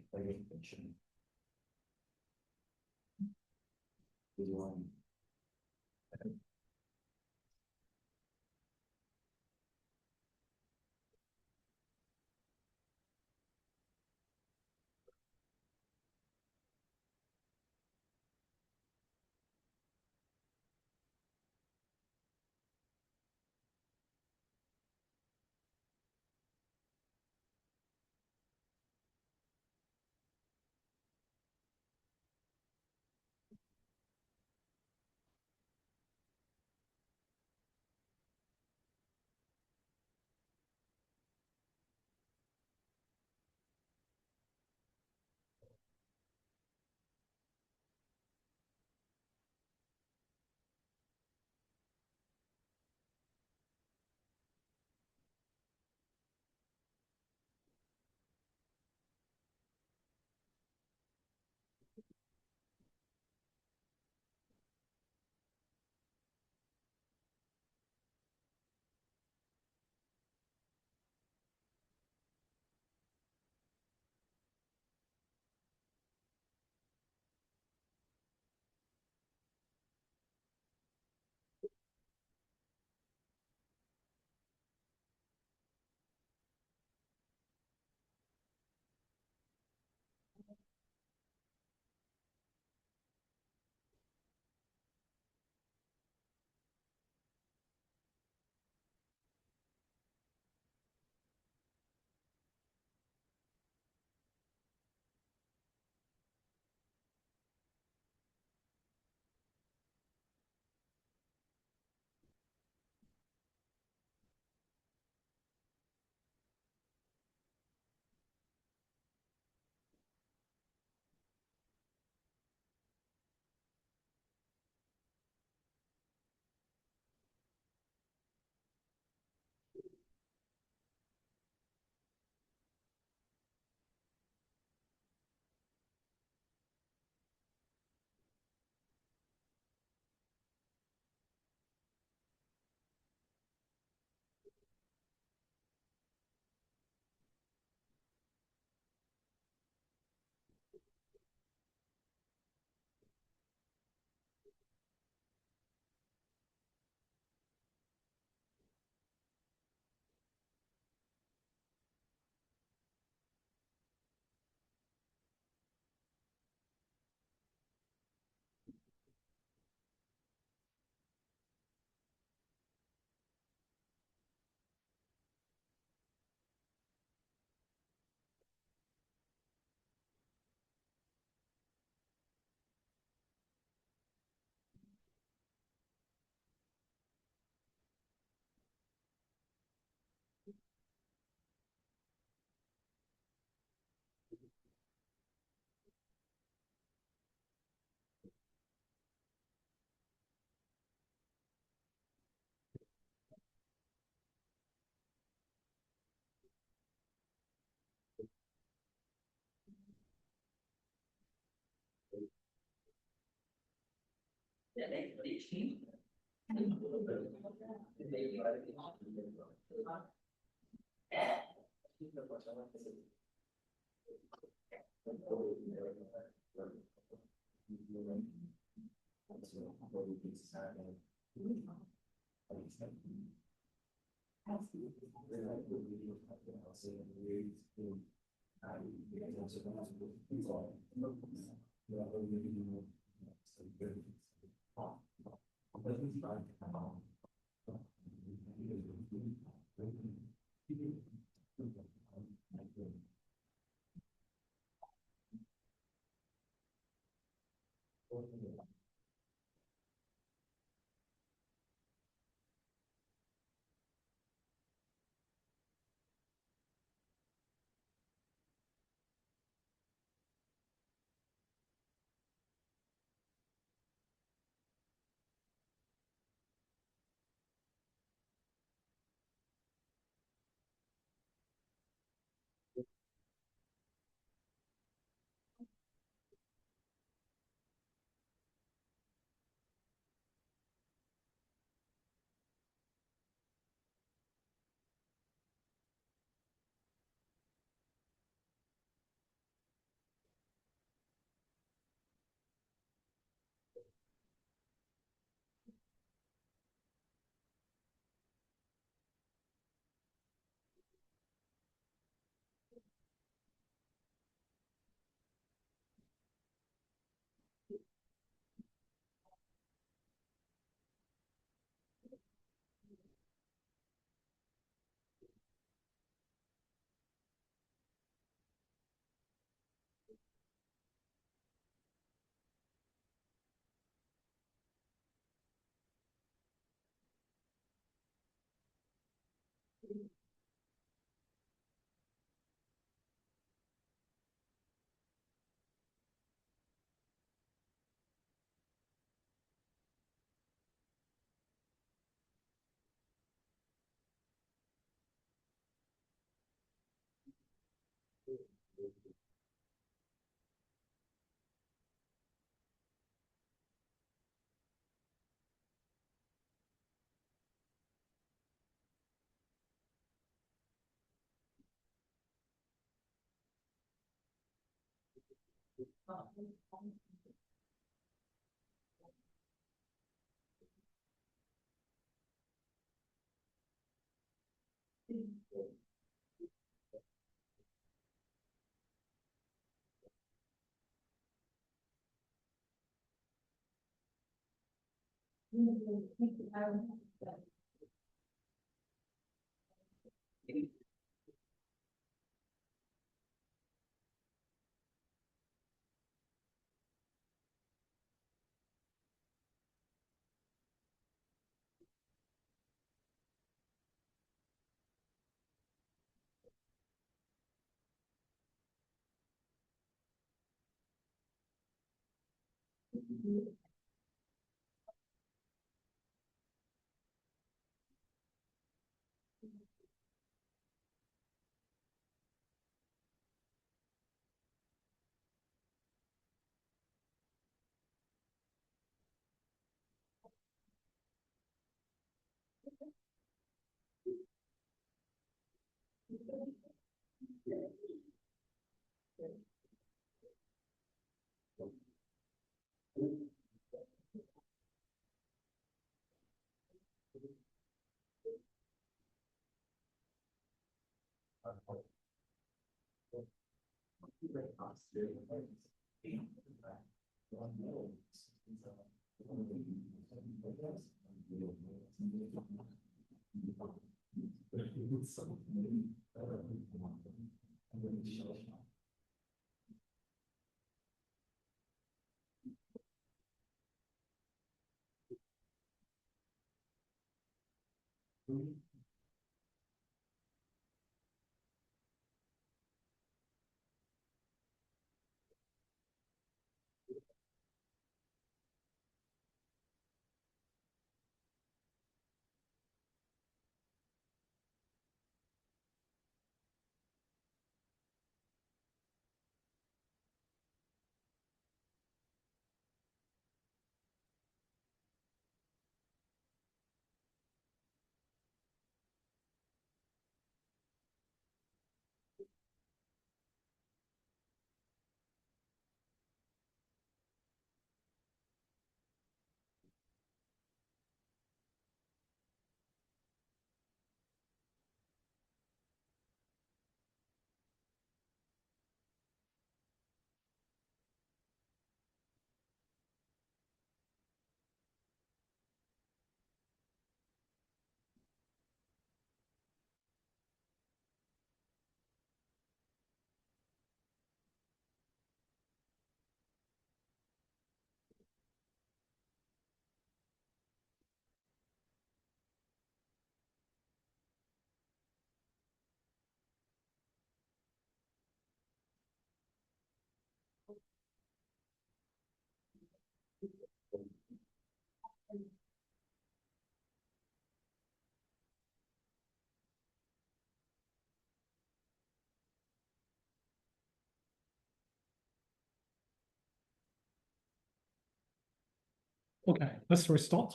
Okay, let's restart.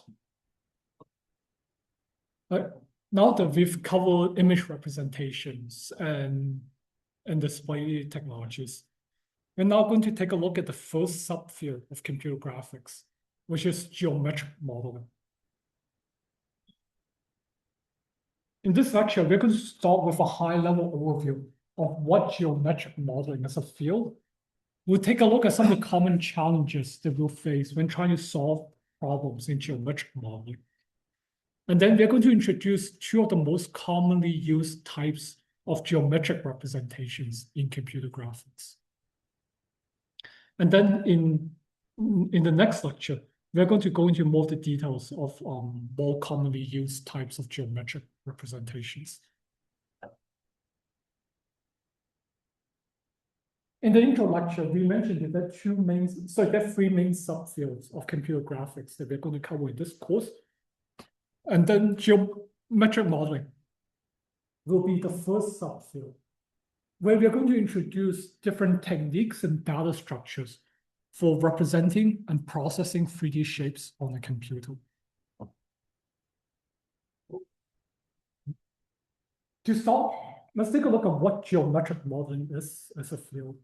Now that we've covered image representations and display technologies, we're now going to take a look at the first subfield of computer graphics, which is geometric modeling. In this lecture, we're going to start with a high-level overview of what geometric modeling is a field. We'll take a look at some of the common challenges that we'll face when trying to solve problems in geometric modeling. And then we're going to introduce two of the most commonly used types of geometric representations in computer graphics. And then in the next lecture, we're going to go into more of the details of more commonly used types of geometric representations. In the intro lecture, we mentioned that there are three main subfields of computer graphics that we're going to cover in this course. And then geometric modeling will be the first subfield, where we're going to introduce different techniques and data structures for representing and processing 3D shapes on a computer. To start, let's take a look at what geometric modeling is as a field.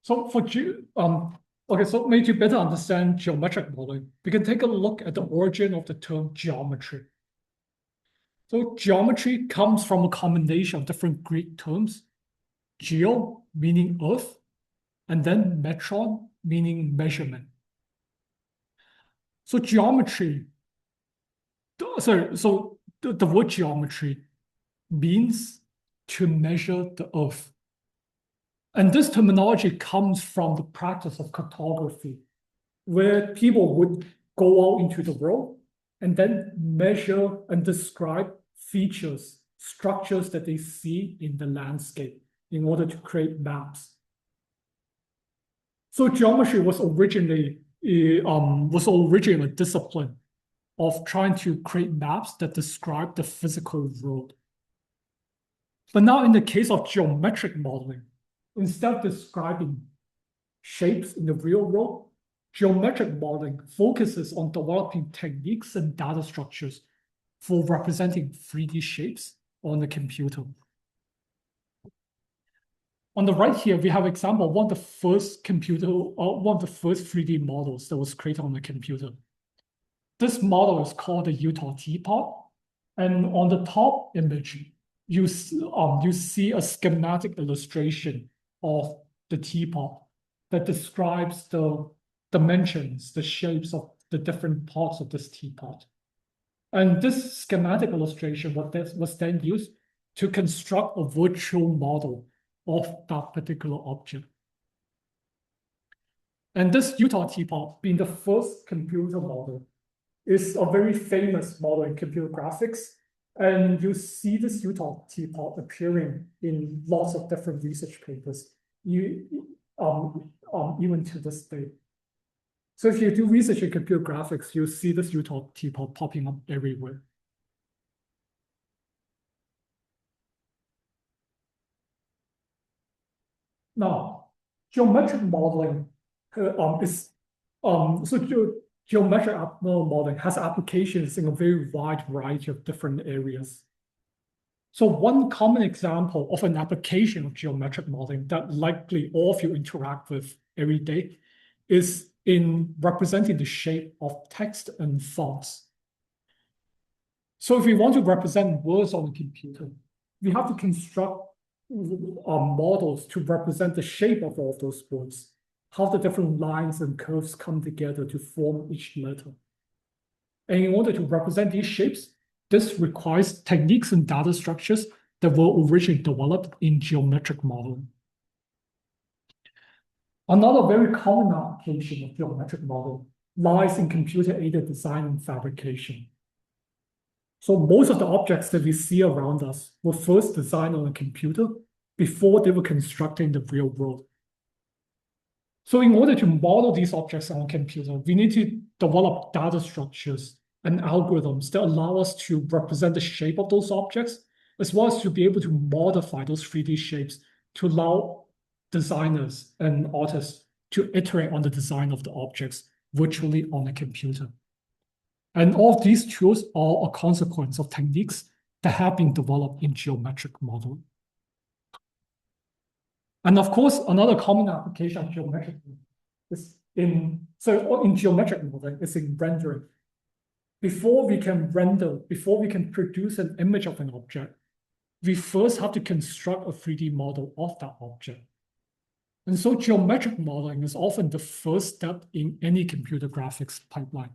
So so maybe to better understand geometric modeling, we can take a look at the origin of the term geometry. So geometry comes from a combination of different Greek terms, geo meaning earth, and then metron meaning measurement. So geometry, the word geometry means to measure the earth. And this terminology comes from the practice of cartography, where people would go out into the world and then measure and describe features, structures that they see in the landscape in order to create maps. So geometry was originally a discipline of trying to create maps that describe the physical world. But now in the case of geometric modeling, instead of describing shapes in the real world, geometric modeling focuses on developing techniques and data structures for representing 3D shapes on the computer. On the right here, we have an example of one of the first 3D models that was created on the computer. This model is called the Utah teapot, and on the top image, you see a schematic illustration of the teapot that describes the dimensions, the shapes of the different parts of this teapot. And this schematic illustration was then used to construct a virtual model of that particular object. And this Utah teapot, being the first computer model, is a very famous model in computer graphics. And you see this Utah teapot appearing in lots of different research papers, even to this day. So if you do research in computer graphics, you'll see this Utah teapot popping up everywhere. Now, geometric modeling geometric modeling has applications in a very wide variety of different areas. So one common example of an application of geometric modeling that likely all of you interact with every day is in representing the shape of text and fonts. So if we want to represent words on a computer, we have to construct models to represent the shape of all of those words, how the different lines and curves come together to form each letter. And in order to represent these shapes, this requires techniques and data structures that were originally developed in geometric modeling. Another very common application of geometric modeling lies in computer-aided design and fabrication. So most of the objects that we see around us were first designed on a computer before they were constructed in the real world. So in order to model these objects on a computer, we need to develop data structures and algorithms that allow us to represent the shape of those objects, as well as to be able to modify those 3D shapes to allow designers and artists to iterate on the design of the objects virtually on a computer. And all of these tools are a consequence of techniques that have been developed in geometric modeling. And of course, another common application of geometric is in geometric modeling is in rendering. Before we can produce an image of an object, we first have to construct a 3D model of that object. And so geometric modeling is often the first step in any computer graphics pipeline.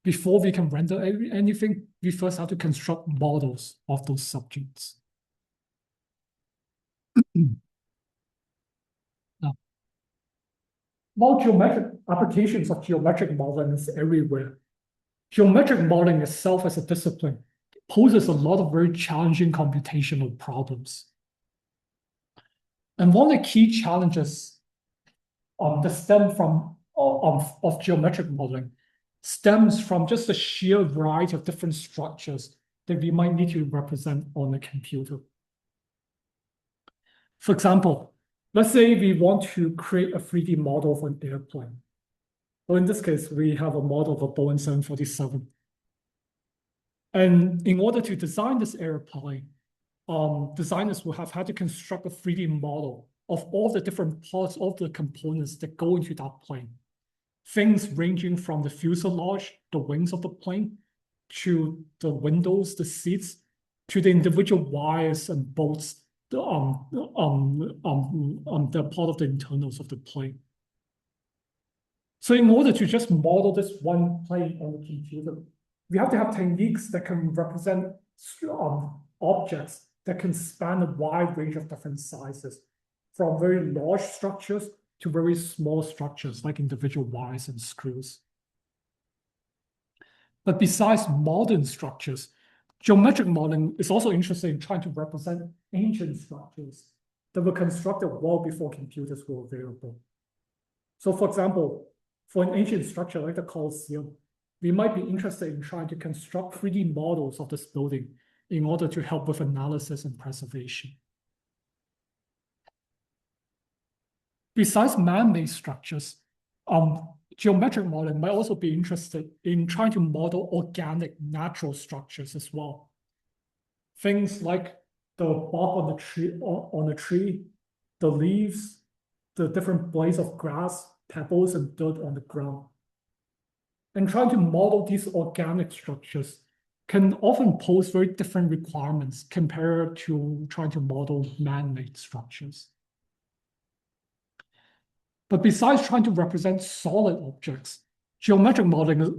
Before we can render anything, we first have to construct models of those subjects. Now, while geometric applications of geometric modeling is everywhere, geometric modeling itself as a discipline poses a lot of very challenging computational problems. And one of the key challenges that stem from of geometric modeling stems from just the sheer variety of different structures that we might need to represent on a computer. For example, let's say we want to create a 3D model of an airplane. Well, in this case, we have a model of a Boeing 747. And in order to design this airplane, designers will have had to construct a 3D model of all the different parts of the components that go into that plane. Things ranging from the fuselage, the wings of the plane, to the windows, the seats, to the individual wires and bolts, the part of the internals of the plane. So in order to just model this one plane on the computer, we have to have techniques that can represent objects that can span a wide range of different sizes, from very large structures to very small structures like individual wires and screws. But besides modern structures, geometric modeling is also interested in trying to represent ancient structures that were constructed well before computers were available. So for example, for an ancient structure like the Colosseum, we might be interested in trying to construct 3D models of this building in order to help with analysis and preservation. Besides man-made structures, geometric modeling might also be interested in trying to model organic, natural structures as well. Things like the bark on the tree, the leaves, the different blades of grass, pebbles, and dirt on the ground. And trying to model these organic structures can often pose very different requirements compared to trying to model man-made structures. But besides trying to represent solid objects, geometric modeling is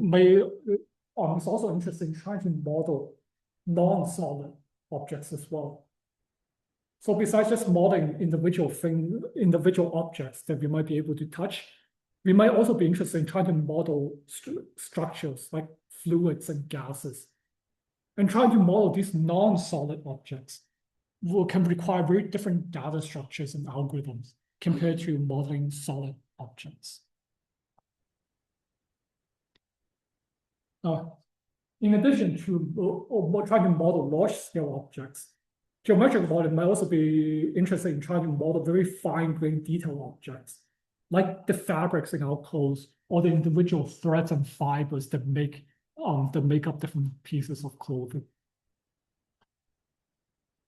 also interested in trying to model non-solid objects as well. So besides just modeling individual objects that we might be able to touch, we might also be interested in trying to model structures like fluids and gases. And trying to model these non-solid objects can require very different data structures and algorithms compared to modeling solid objects. In addition to trying to model large-scale objects, geometric modeling might also be interested in trying to model very fine-grained detailed objects, like the fabrics in our clothes or the individual threads and fibers that make up different pieces of clothing.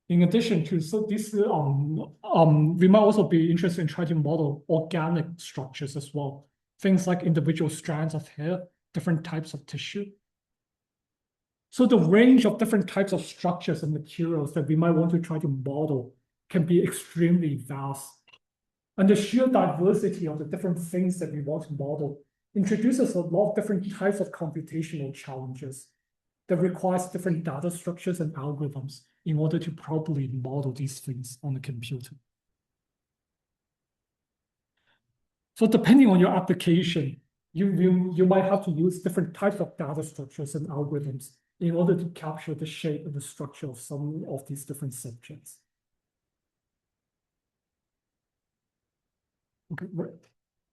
In addition to this, we might also be interested in trying to model organic structures as well. Things like individual strands of hair, different types of tissue. So the range of different types of structures and materials that we might want to try to model can be extremely vast. And the sheer diversity of the different things that we want to model introduces a lot of different types of computational challenges that requires different data structures and algorithms in order to properly model these things on a computer. So depending on your application, you might have to use different types of data structures and algorithms in order to capture the shape and the structure of some of these different subjects. Okay, right.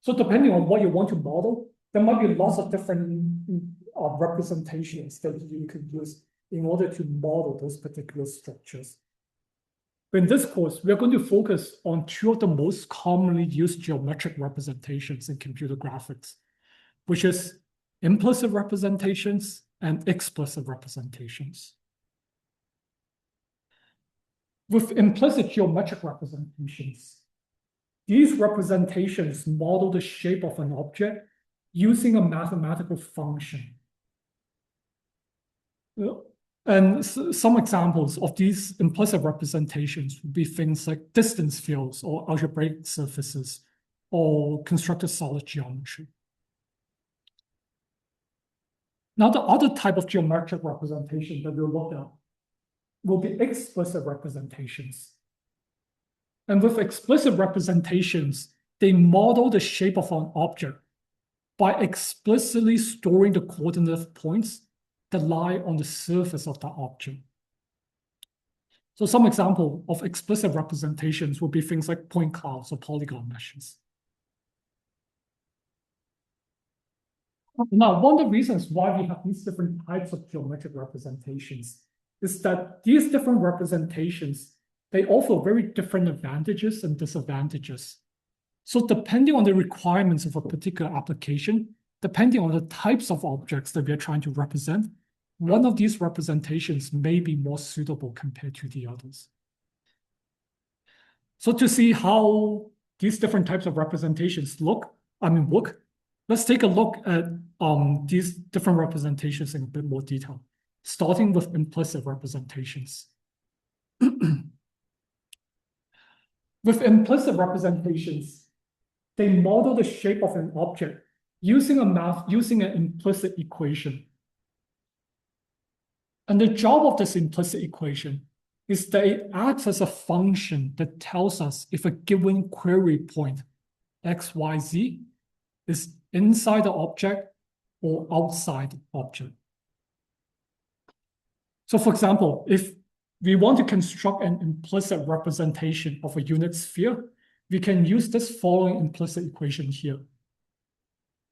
So depending on what you want to model, there might be lots of different representations that you can use in order to model those particular structures. In this course, we are going to focus on two of the most commonly used geometric representations in computer graphics, which is implicit representations and explicit representations. With implicit geometric representations, these representations model the shape of an object using a mathematical function. And some examples of these implicit representations would be things like distance fields or algebraic surfaces or constructed solid geometry. Now, the other type of geometric representation that we'll look at will be explicit representations. And with explicit representations, they model the shape of an object by explicitly storing the coordinate points that lie on the surface of the object. So some example of explicit representations would be things like point clouds or polygon meshes. Now, one of the reasons why we have these different types of geometric representations is that these different representations, they offer very different advantages and disadvantages. So depending on the requirements of a particular application, depending on the types of objects that we are trying to represent, one of these representations may be more suitable compared to the others. So to see how these different types of representations work, let's take a look at these different representations in a bit more detail, starting with implicit representations. With implicit representations, they model the shape of an object using an implicit equation. And the job of this implicit equation is that it acts as a function that tells us if a given query point, x, y, z, is inside the object or outside the object. So for example, if we want to construct an implicit representation of a unit sphere, we can use this following implicit equation here.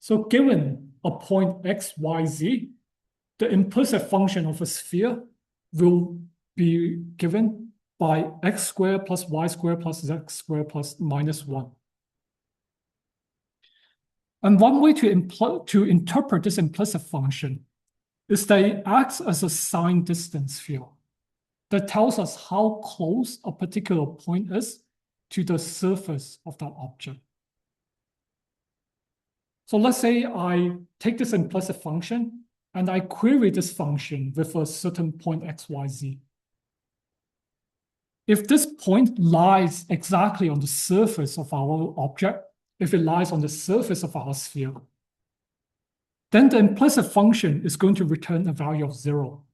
So given a point x, y, z, the implicit function of a sphere will be given by x squared plus y squared plus z squared plus minus 1. And one way to interpret this implicit function is that it acts as a sign distance field that tells us how close a particular point is to the surface of that object. So let's say I take this implicit function and I query this function with a certain point x, y, z. If this point lies exactly on the surface of our object, if it lies on the surface of our sphere, then the implicit function is going to return a value of 0,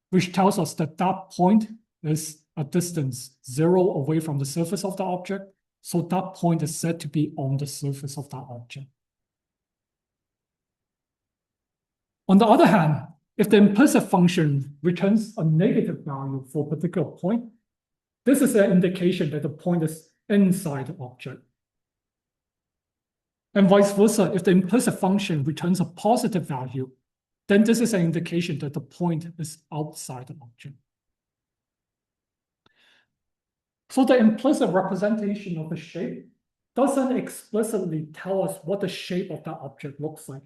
which tells us that that point is a distance 0 away from the surface of the object, so that point is said to be on the surface of that object. On the other hand, if the implicit function returns a negative value for a particular point, this is an indication that the point is inside the object. And vice versa, if the implicit function returns a positive value, then this is an indication that the point is outside the object. So the implicit representation of a shape doesn't explicitly tell us what the shape of that object looks like.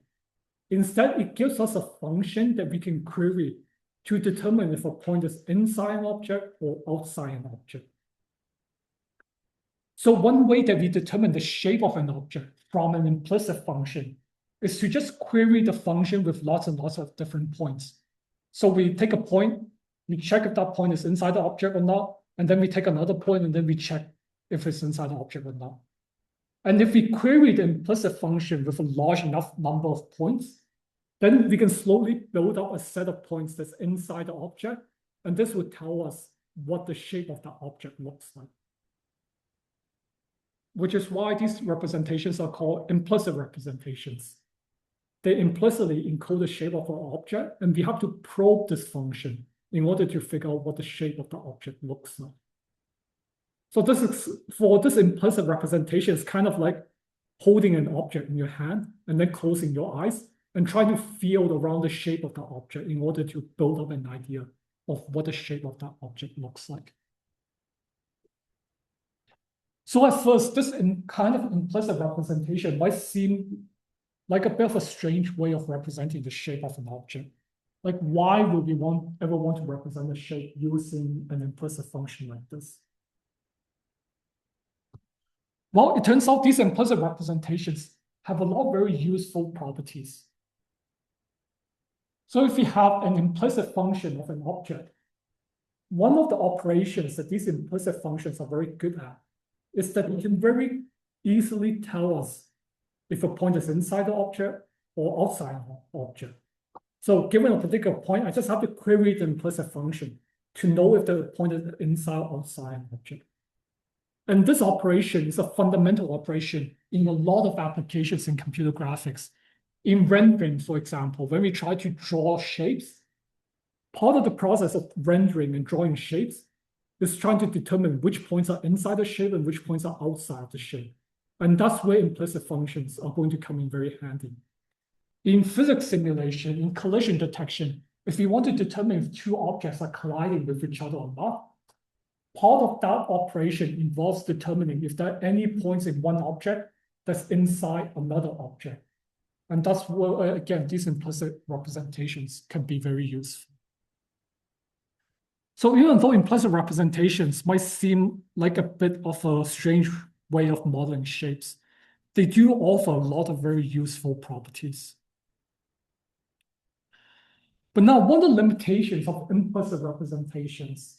Instead, it gives us a function that we can query to determine if a point is inside an object or outside an object. So one way that we determine the shape of an object from an implicit function is to just query the function with lots and lots of different points. So we take a point, we check if that point is inside the object or not, and then we take another point and then we check if it's inside the object or not. And if we query the implicit function with a large enough number of points, then we can slowly build up a set of points that's inside the object, and this would tell us what the shape of the object looks like. Which is why these representations are called implicit representations. They implicitly encode the shape of an object, and we have to probe this function in order to figure out what the shape of the object looks like. So this is, for this implicit representation, it's kind of like holding an object in your hand and then closing your eyes and trying to feel around the shape of the object in order to build up an idea of what the shape of that object looks like. So at first, this kind of implicit representation might seem like a bit of a strange way of representing the shape of an object. Like, why would we ever want to represent a shape using an implicit function like this? Well, it turns out these implicit representations have a lot of very useful properties. So if we have an implicit function of an object, one of the operations that these implicit functions are very good at is that it can very easily tell us if a point is inside the object or outside the object. So given a particular point, I just have to query the implicit function to know if the point is inside or outside an object. And this operation is a fundamental operation in a lot of applications in computer graphics. In rendering, for example, when we try to draw shapes, part of the process of rendering and drawing shapes is trying to determine which points are inside the shape and which points are outside the shape. And that's where implicit functions are going to come in very handy. In physics simulation, in collision detection, if we want to determine if two objects are colliding with each other or not, part of that operation involves determining if there are any points in one object that's inside another object. And that's where, again, these implicit representations can be very useful. So even though implicit representations might seem like a bit of a strange way of modeling shapes, they do offer a lot of very useful properties. But now, one of the limitations of implicit representations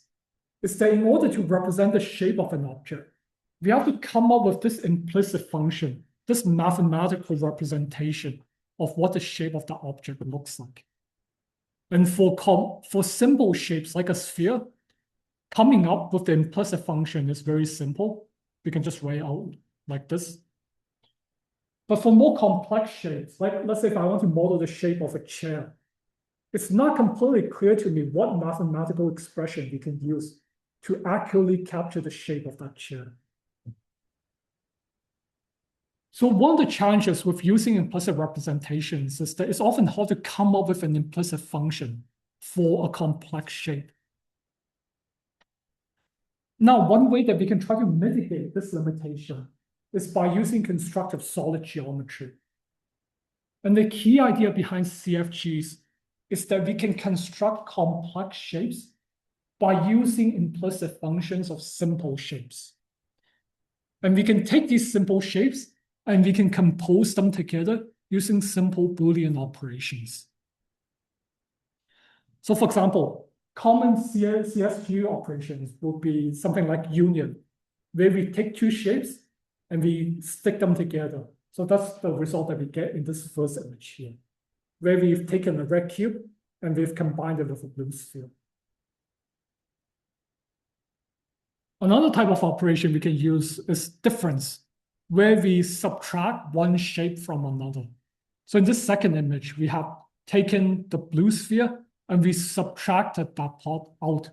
is that in order to represent the shape of an object, we have to come up with this implicit function, this mathematical representation of what the shape of the object looks like. And for simple shapes like a sphere, coming up with the implicit function is very simple. We can just write out like this. But for more complex shapes, like let's say if I want to model the shape of a chair, it's not completely clear to me what mathematical expression we can use to accurately capture the shape of that chair. So one of the challenges with using implicit representations is that it's often hard to come up with an implicit function for a complex shape. Now, one way that we can try to mitigate this limitation is by using constructive solid geometry. And the key idea behind CFGs is that we can construct complex shapes by using implicit functions of simple shapes. And we can take these simple shapes and we can compose them together using simple Boolean operations. So for example, common CSG operations would be something like union, where we take two shapes and we stick them together. So that's the result that we get in this first image here, where we've taken a red cube and we've combined it with a blue sphere. Another type of operation we can use is difference, where we subtract one shape from another. So in this second image, we have taken the blue sphere and we subtracted that part out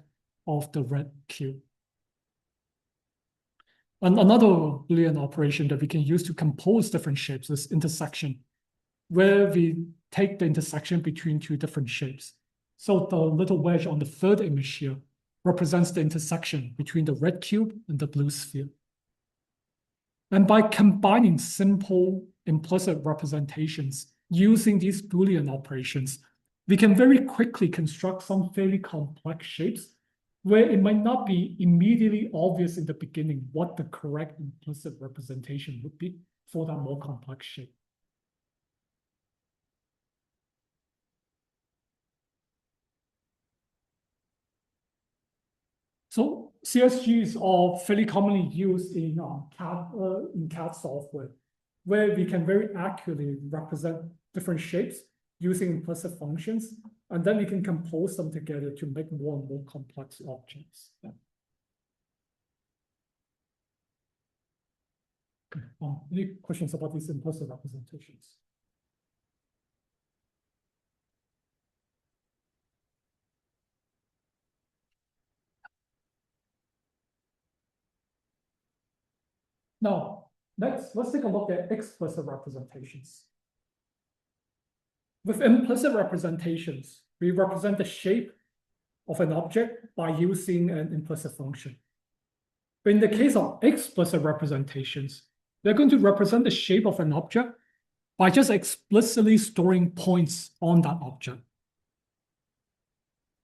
of the red cube. And another Boolean operation that we can use to compose different shapes is intersection, where we take the intersection between two different shapes. So the little wedge on the third image here represents the intersection between the red cube and the blue sphere. And by combining simple implicit representations using these Boolean operations, we can very quickly construct some fairly complex shapes where it might not be immediately obvious in the beginning what the correct implicit representation would be for that more complex shape. So CSGs are fairly commonly used in CAD software, where we can very accurately represent different shapes using implicit functions, and then we can compose them together to make more and more complex objects. Yeah. Okay. Any questions about these implicit representations? Now, next, let's take a look at explicit representations. With implicit representations, we represent the shape of an object by using an implicit function. But in the case of explicit representations, they're going to represent the shape of an object by just explicitly storing points on that object.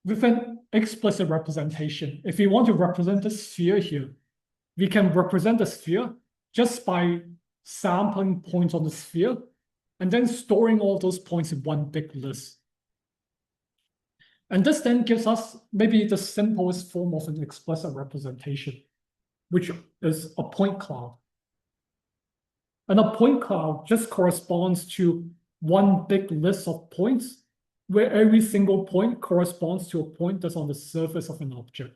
With an explicit representation, if we want to represent the sphere here, we can represent the sphere just by sampling points on the sphere and then storing all those points in one big list. And this then gives us maybe the simplest form of an explicit representation, which is a point cloud. And a point cloud just corresponds to one big list of points where every single point corresponds to a point that's on the surface of an object.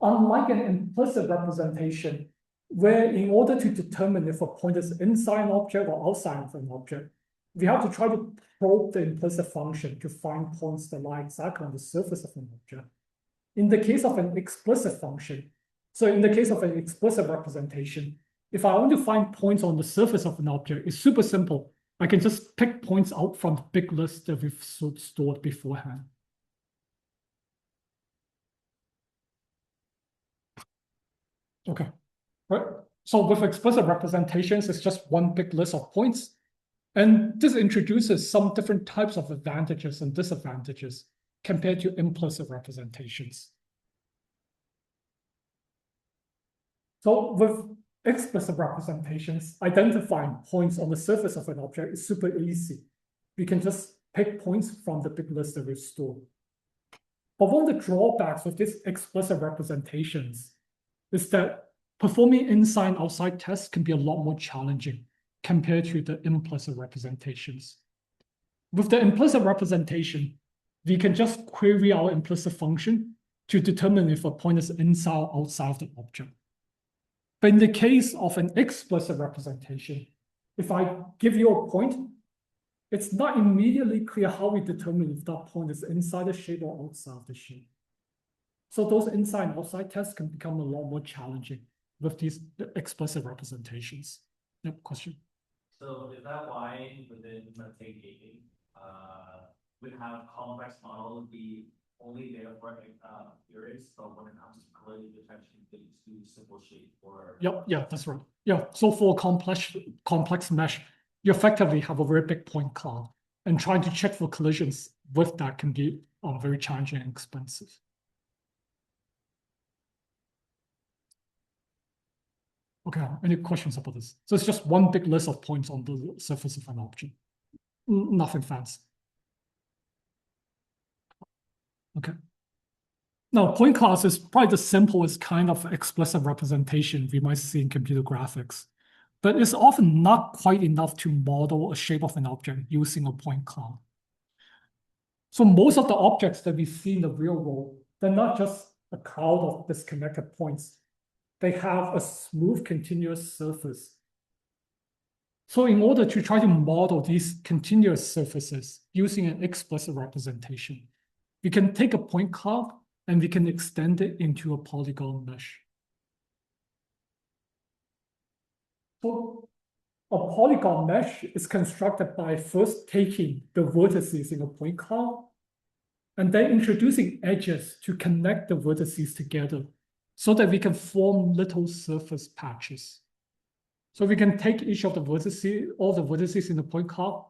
Unlike an implicit representation, where in order to determine if a point is inside an object or outside of an object, we have to try to probe the implicit function to find points that lie exactly on the surface of an object. In the case of an explicit function, so in the case of an explicit representation, if I want to find points on the surface of an object, it's super simple. I can just pick points out from the big list that we've stored beforehand. Okay, right. So with explicit representations, it's just one big list of points. And this introduces some different types of advantages and disadvantages compared to implicit representations. So with explicit representations, identifying points on the surface of an object is super easy. We can just pick points from the big list that we've stored. But one of the drawbacks of these explicit representations is that performing inside and outside tests can be a lot more challenging compared to the implicit representations. With the implicit representation, we can just query our implicit function to determine if a point is inside or outside of the object. But in the case of an explicit representation, if I give you a point, it's not immediately clear how we determine if that point is inside the shape or outside of the shape. So those inside and outside tests can become a lot more challenging with these explicit representations. Yep, question. So is that why within, let's say, gaming, would have complex models be only there for theories, but when it comes to collision detection, things do simple shape or? Yep, yeah, that's right. Yeah, so for complex mesh, you effectively have a very big point cloud, and trying to check for collisions with that can be very challenging and expensive. Okay, any questions about this? So it's just one big list of points on the surface of an object. Nothing fancy. Okay. Now, point clouds is probably the simplest kind of explicit representation we might see in computer graphics, but it's often not quite enough to model a shape of an object using a point cloud. So most of the objects that we see in the real world, they're not just a cloud of disconnected points. They have a smooth continuous surface. So in order to try to model these continuous surfaces using an explicit representation, we can take a point cloud and we can extend it into a polygon mesh. So a polygon mesh is constructed by first taking the vertices in a point cloud and then introducing edges to connect the vertices together so that we can form little surface patches. So we can take each of the vertices, all the vertices in the point cloud,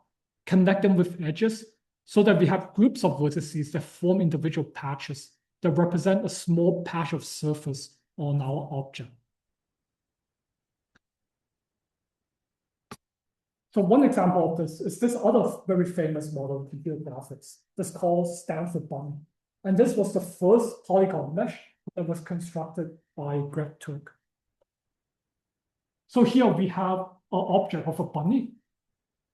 connect them with edges so that we have groups of vertices that form individual patches that represent a small patch of surface on our object. So one example of this is this other very famous model in computer graphics. This is called Stanford Bunny. And this was the first polygon mesh that was constructed by Greg Turk. So here we have an object of a bunny,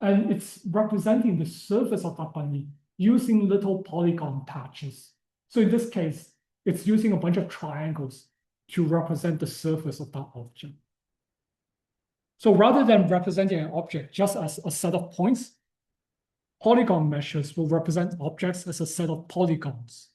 and it's representing the surface of that bunny using little polygon patches. So in this case, it's using a bunch of triangles to represent the surface of that object. So rather than representing an object just as a set of points, polygon meshes will represent objects as a set of polygons.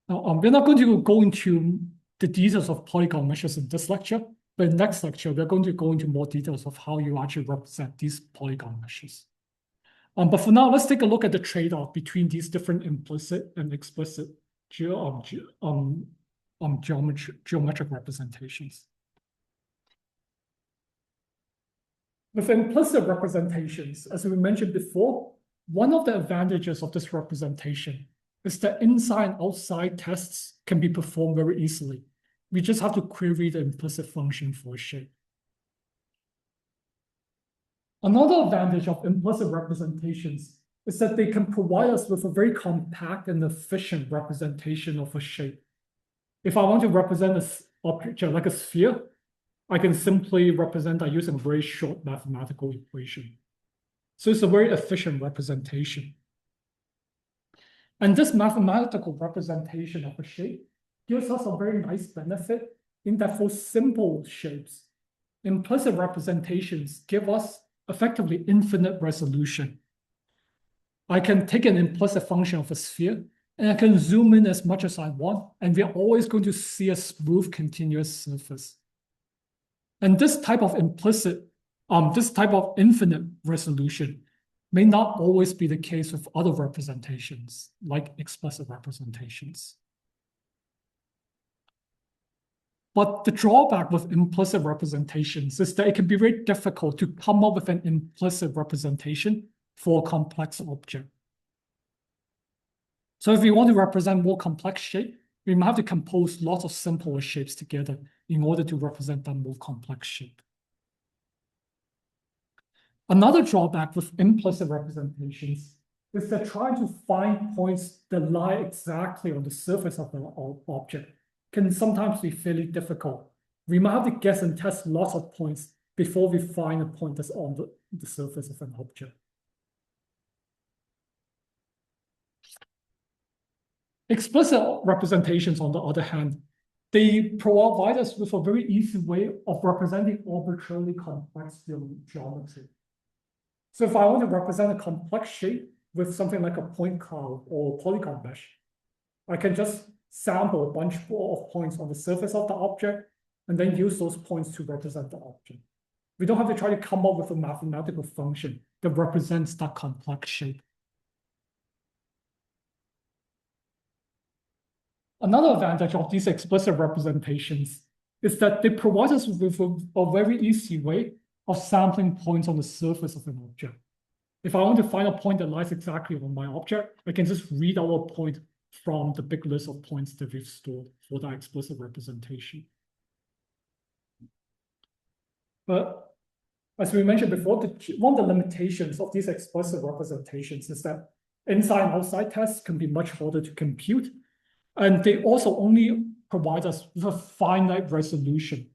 Now, we're not going to go into the details of polygon meshes in this lecture, but in next lecture, we're going to go into more details of how you actually represent these polygon meshes. But for now, let's take a look at the trade-off between these different implicit and explicit geometric representations. With implicit representations, as we mentioned before, one of the advantages of this representation is that inside and outside tests can be performed very easily. We just have to query the implicit function for a shape. Another advantage of implicit representations is that they can provide us with a very compact and efficient representation of a shape. If I want to represent an object like a sphere, I can simply represent that using a very short mathematical equation. So it's a very efficient representation. And this mathematical representation of a shape gives us a very nice benefit in that for simple shapes, implicit representations give us effectively infinite resolution. I can take an implicit function of a sphere and I can zoom in as much as I want, and we're always going to see a smooth continuous surface. And this type of infinite resolution may not always be the case with other representations, like explicit representations. But the drawback with implicit representations is that it can be very difficult to come up with an implicit representation for a complex object. So if we want to represent more complex shape, we might have to compose lots of simpler shapes together in order to represent that more complex shape. Another drawback with implicit representations is that trying to find points that lie exactly on the surface of the object can sometimes be fairly difficult. We might have to guess and test lots of points before we find a point that's on the surface of an object. Explicit representations, on the other hand, they provide us with a very easy way of representing arbitrarily complex geometry. So if I want to represent a complex shape with something like a point cloud or polygon mesh, I can just sample a bunch of points on the surface of the object and then use those points to represent the object. We don't have to try to come up with a mathematical function that represents that complex shape. Another advantage of these explicit representations is that they provide us with a very easy way of sampling points on the surface of an object. If I want to find a point that lies exactly on my object, I can just read out a point from the big list of points that we've stored for that explicit representation. But as we mentioned before, one of the limitations of these explicit representations is that inside and outside tests can be much harder to compute. And they also only provide us with a finite resolution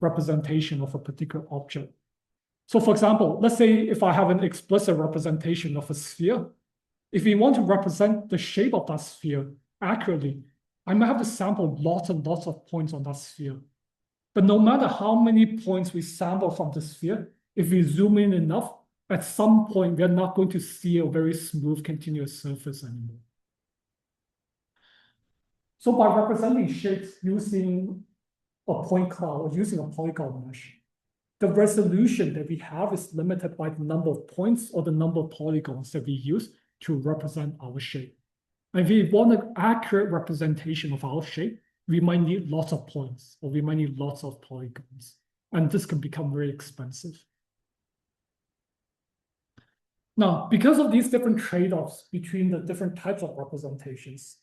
representation of a particular object. So for example, let's say if I have an explicit representation of a sphere, if we want to represent the shape of that sphere accurately, I might have to sample lots and lots of points on that sphere. But no matter how many points we sample from the sphere, if we zoom in enough, at some point, we're not going to see a very smooth continuous surface anymore. So by representing shapes using a point cloud or using a polygon mesh, the resolution that we have is limited by the number of points or the number of polygons that we use to represent our shape. And if we want an accurate representation of our shape, we might need lots of points or we might need lots of polygons. And this can become very expensive. Now, because of these different trade-offs between the different types of representations,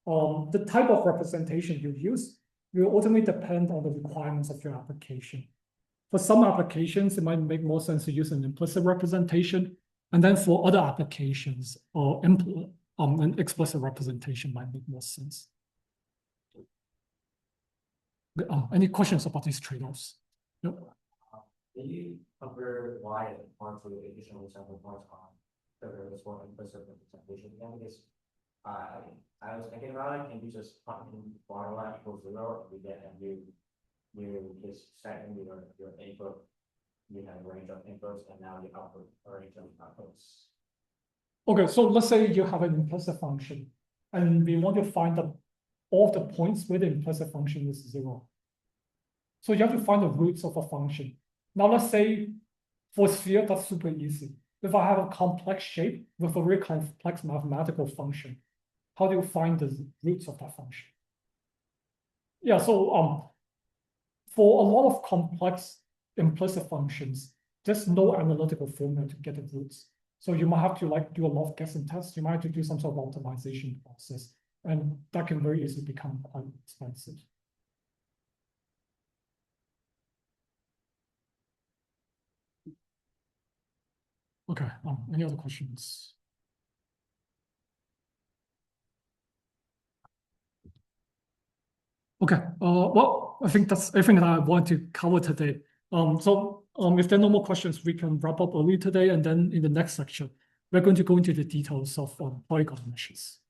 the type of representation you use will ultimately depend on the requirements of your application. For some applications, it might make more sense to use an implicit representation. And then for other applications, an explicit representation might make more sense. Any questions about these trade-offs? Nope. Can you cover why the points with additional sample points on the for implicit representation? Because I was thinking about it, and you just plug in formula equals 0, we get and you just set in your input, you have a range of inputs, and now you output a range of outputs. Okay, so let's say you have an implicit function, and we want to find all the points where the implicit function is 0. So you have to find the roots of a function. Now let's say for sphere, that's super easy. if I have a complex shape with a very complex mathematical function, how do you find the roots of that function? Yeah, so for a lot of complex implicit functions, there's no analytical formula to get the roots. So you might have to like do a lot of guessing tests. You might have to do some sort of optimization process, and that can very easily become quite expensive. Okay, any other questions? Okay, well, I think that's everything that I want to cover today. If there are no more questions, we can wrap up early today, and then in the next section, we're going to go into the details of polygon meshes.